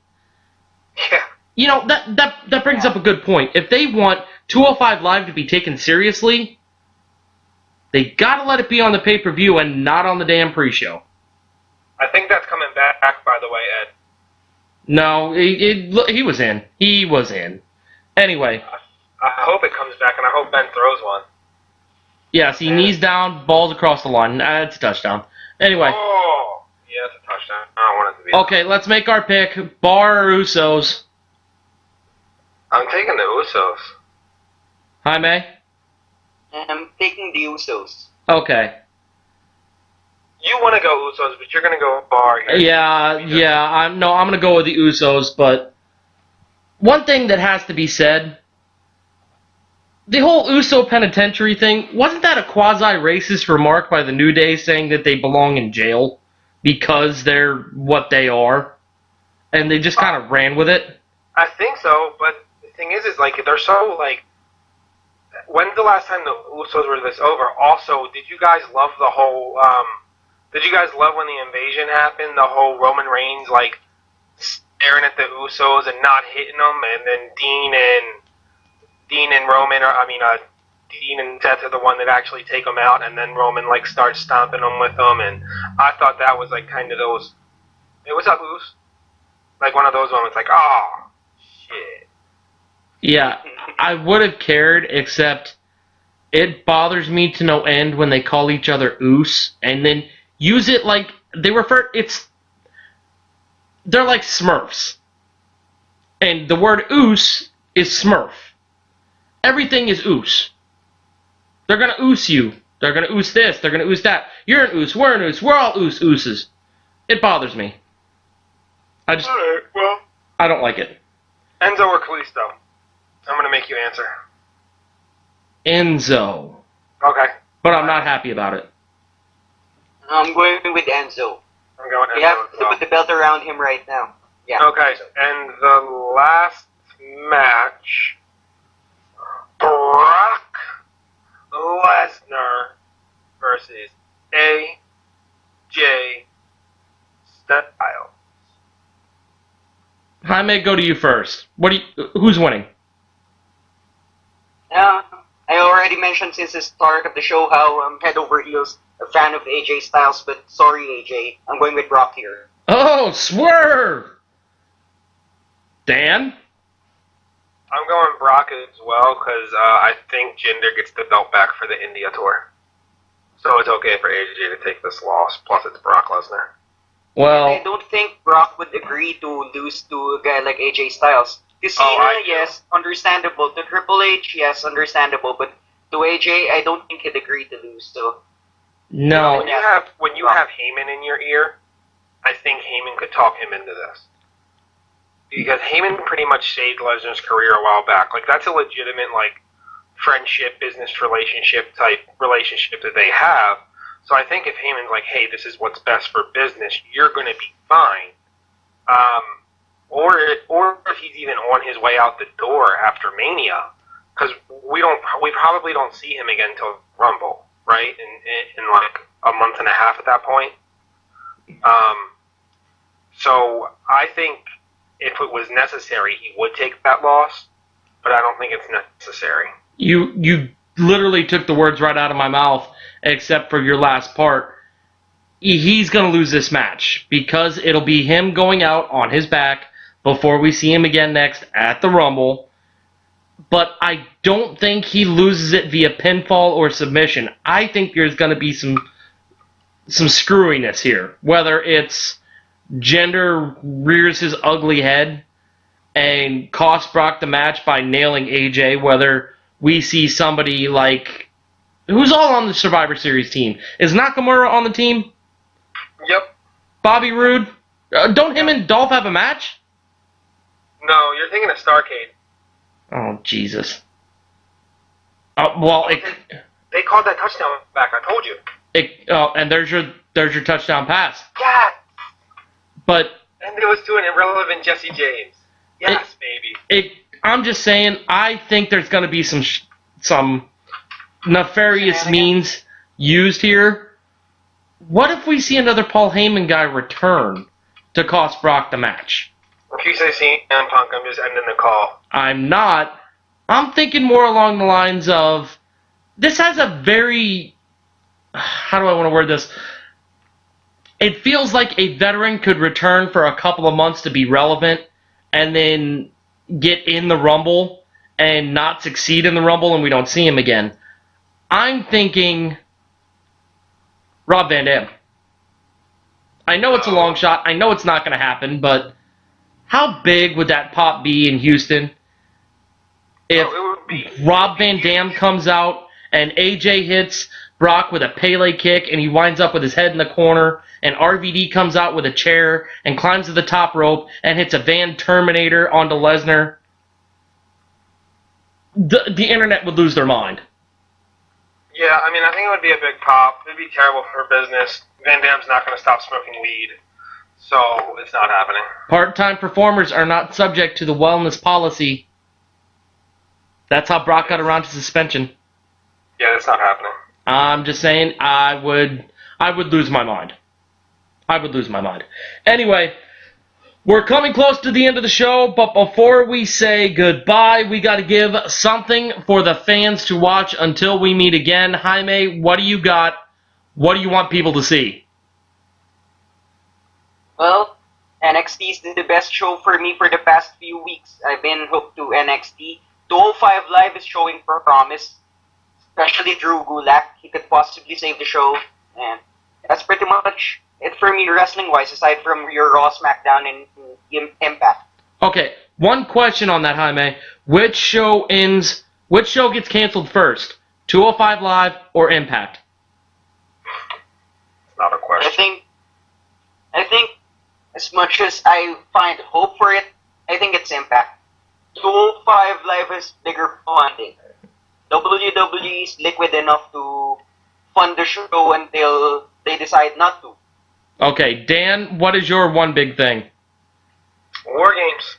S3: Yeah.
S1: You know, that brings up a good point. If they want 205 Live to be taken seriously, they gotta let it be on the pay-per-view and not on the damn pre-show.
S3: I think that's coming back, by the way, Ed.
S1: No, he was in. He was in. Anyway.
S3: I hope it comes back, and I hope Ben throws one.
S1: Yeah, see, knees down, balls across the line. It's a touchdown. Anyway.
S3: Oh, yeah, it's a touchdown. I don't want it to be.
S1: Okay, let's make our pick. Bar or Usos?
S3: I'm taking the Usos.
S1: Jaime?
S2: I'm taking the Usos.
S1: Okay.
S3: You want to go Usos, but you're going to go Bar here.
S1: Yeah, I'm going to go with the Usos, but one thing that has to be said, the whole Uso penitentiary thing, wasn't that a quasi-racist remark by the New Day saying that they belong in jail because they're what they are? And they just kind of ran with it?
S3: I think so, but the thing is like, they're so, like, when's the last time the Usos were this over? Also, did you guys love the whole, did you guys love when the invasion happened? The whole Roman Reigns, like, staring at the Usos and not hitting them, and then Dean and Roman, Dean and Seth are the one that actually take them out, and then Roman, like, starts stomping them with them, and I thought that was, like, kind of those, hey, what's up, Us? Like, one of those moments, like, oh, shit.
S1: Yeah, I would have cared, except it bothers me to no end when they call each other Oos, and then use it like, they're like Smurfs. And the word Oos is Smurf. Everything is Oos. They're gonna Oos you. They're gonna Oos this. They're gonna Oos that. You're an Oos. We're an Oos. We're all Ooses. It bothers me.
S3: Alright, well.
S1: I don't like it.
S3: Enzo or Kalisto? I'm gonna make you answer.
S1: Enzo.
S3: Okay.
S1: But I'm not happy about it.
S2: I'm going with Enzo.
S3: I'm going Enzo.
S2: We have to put the belt around him right now. Yeah.
S3: Okay, and the last match, Brock Lesnar versus AJ Styles.
S1: Jaime, go to you first. Who's winning?
S2: I already mentioned since the start of the show how I'm head over heels a fan of AJ Styles, but sorry AJ, I'm going with Brock here.
S1: Oh, swerve! Dan?
S3: I'm going Brock as well, because I think Jinder gets the belt back for the India tour. So it's okay for AJ to take this loss, plus it's Brock Lesnar.
S1: Well,
S2: I don't think Brock would agree to lose to a guy like AJ Styles. To Cena, yes, understandable. To Triple H, yes, understandable. But to AJ, I don't think he'd agree to lose. So
S1: no.
S3: When you have Heyman in your ear, I think Heyman could talk him into this. Because Heyman pretty much saved Lesnar's career a while back. Like, that's a legitimate, like, friendship, business relationship type relationship that they have. So I think if Heyman's like, hey, this is what's best for business, you're going to be fine. Or if he's even on his way out the door after Mania, because we probably don't see him again until Rumble, right? In like a month and a half at that point. So I think if it was necessary, he would take that loss, but I don't think it's necessary.
S1: You literally took the words right out of my mouth, except for your last part. He's going to lose this match because it'll be him going out on his back before we see him again next at the Rumble. But I don't think he loses it via pinfall or submission. I think there's going to be some screwiness here. Whether it's Jinder rears his ugly head and costs Brock the match by nailing AJ, whether we see somebody like... Who's all on the Survivor Series team? Is Nakamura on the team?
S3: Yep.
S1: Bobby Roode? Don't him and Dolph have a match?
S3: No, you're thinking of Starrcade.
S1: Oh, Jesus. They
S3: called that touchdown back, I told you.
S1: And there's your touchdown pass.
S3: Yeah.
S1: But...
S3: And it was to an irrelevant Jesse James. Yes, baby.
S1: I'm just saying, I think there's going to be some nefarious means used here. What if we see another Paul Heyman guy return to cost Brock the match?
S3: If you say CM Punk, I'm just ending the call.
S1: I'm not. I'm thinking more along the lines of, this has a very... How do I want to word this? It feels like a veteran could return for a couple of months to be relevant and then get in the Rumble and not succeed in the Rumble and we don't see him again. I'm thinking Rob Van Dam. I know it's a long shot. I know it's not going to happen, but how big would that pop be in Houston if Rob Van Dam comes out and AJ hits Brock with a Pele kick and he winds up with his head in the corner and RVD comes out with a chair and climbs to the top rope and hits a Van Terminator onto Lesnar? The internet would lose their mind.
S3: Yeah, I mean, I think it would be a big pop. It would be terrible for business. Van Dam's not going to stop smoking weed, so it's not happening.
S1: Part-time performers are not subject to the wellness policy. That's how Brock got around to suspension.
S3: Yeah, that's not happening.
S1: I'm just saying, I would lose my mind. I would lose my mind. Anyway, we're coming close to the end of the show, but before we say goodbye, we got to give something for the fans to watch until we meet again. Jaime, what do you got? What do you want people to see?
S2: Well, NXT is the best show for me for the past few weeks. I've been hooked to NXT. 205 Live is showing promise, especially Drew Gulak. He could possibly save the show, and that's pretty much it for me wrestling-wise, aside from your Raw, SmackDown, and Impact.
S1: Okay, one question on that, Jaime. Which show gets canceled first? 205 Live or Impact?
S3: Not a question.
S2: I think as much as I find hope for it, I think it's Impact. 205 Live is bigger funding. WWE is liquid enough to fund the show until they decide not to.
S1: Okay, Dan, what is your one big thing?
S3: War Games.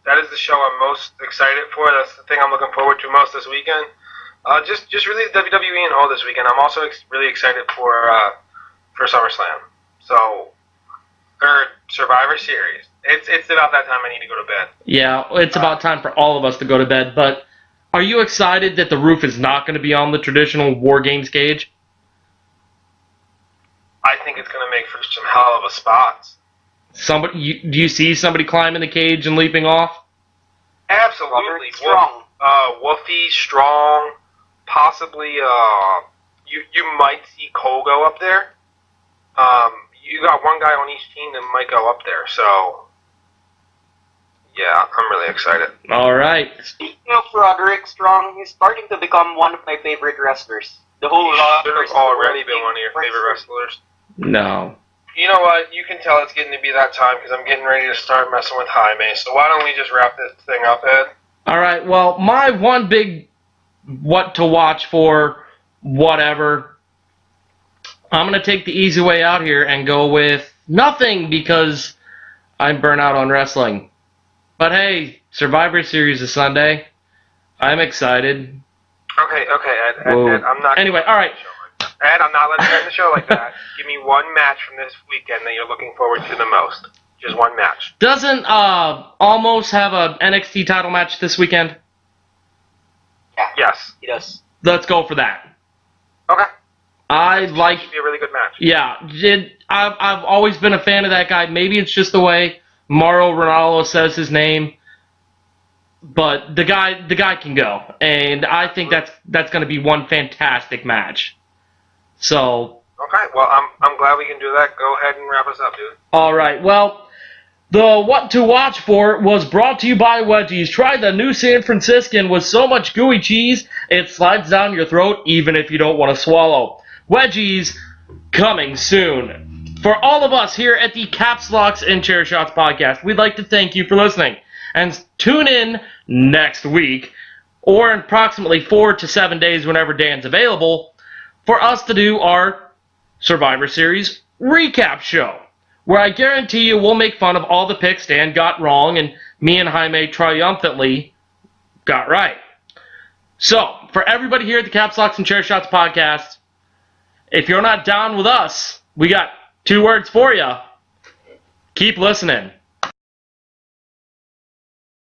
S3: That is the show I'm most excited for. That's the thing I'm looking forward to most this weekend. Just release WWE and all this weekend. I'm also really excited for SummerSlam. So, Survivor Series. It's about that time I need to go to bed.
S1: Yeah, it's about time for all of us to go to bed. But are you excited that the roof is not going to be on the traditional War Games cage?
S3: I think it's going to make for some hell of a spots.
S1: Do you see somebody climbing the cage and leaping off?
S3: Absolutely.
S2: Strong.
S3: Wolfie, Strong, possibly, you might see Cole go up there. You got one guy on each team that might go up there, so yeah, I'm really excited.
S1: All right.
S2: Speaking of Roderick Strong, he's starting to become one of my favorite wrestlers. The whole
S3: He's already been one of your favorite wrestlers.
S1: No.
S3: You know what? You can tell it's getting to be that time because I'm getting ready to start messing with Jaime. So why don't we just wrap this thing up, Ed?
S1: All right. Well, my one big what to watch for, whatever. I'm going to take the easy way out here and go with nothing because I'm burnt out on wrestling. But hey, Survivor Series is Sunday. I'm excited.
S3: Okay, Ed, I'm not...
S1: Anyway, all right.
S3: Ed, I'm not letting you end the show like that. Give me one match from this weekend that you're looking forward to the most. Just one match.
S1: Doesn't Almost have a NXT title match this weekend?
S2: Yeah.
S3: Yes.
S2: He does.
S1: Let's go for that.
S3: Okay.
S1: It
S3: should be a really good match.
S1: Yeah, I've always been a fan of that guy. Maybe it's just the way Mauro Ranallo says his name, but the guy can go, and I think that's going to be one fantastic match. So.
S3: Okay, well, I'm glad we can do that. Go ahead and wrap us up, dude.
S1: All right, well, the What to Watch For was brought to you by Wedgies. Try the new San Franciscan with so much gooey cheese, it slides down your throat even if you don't want to swallow. Wedgies, coming soon. For all of us here at the Caps Locks and Chair Shots podcast, we'd like to thank you for listening. And tune in next week, or in approximately 4 to 7 days whenever Dan's available, for us to do our Survivor Series recap show, where I guarantee you we'll make fun of all the picks Dan got wrong and me and Jaime triumphantly got right. So, for everybody here at the Caps Locks and Chair Shots podcast, if you're not down with us, we got 2 words for you. Keep listening.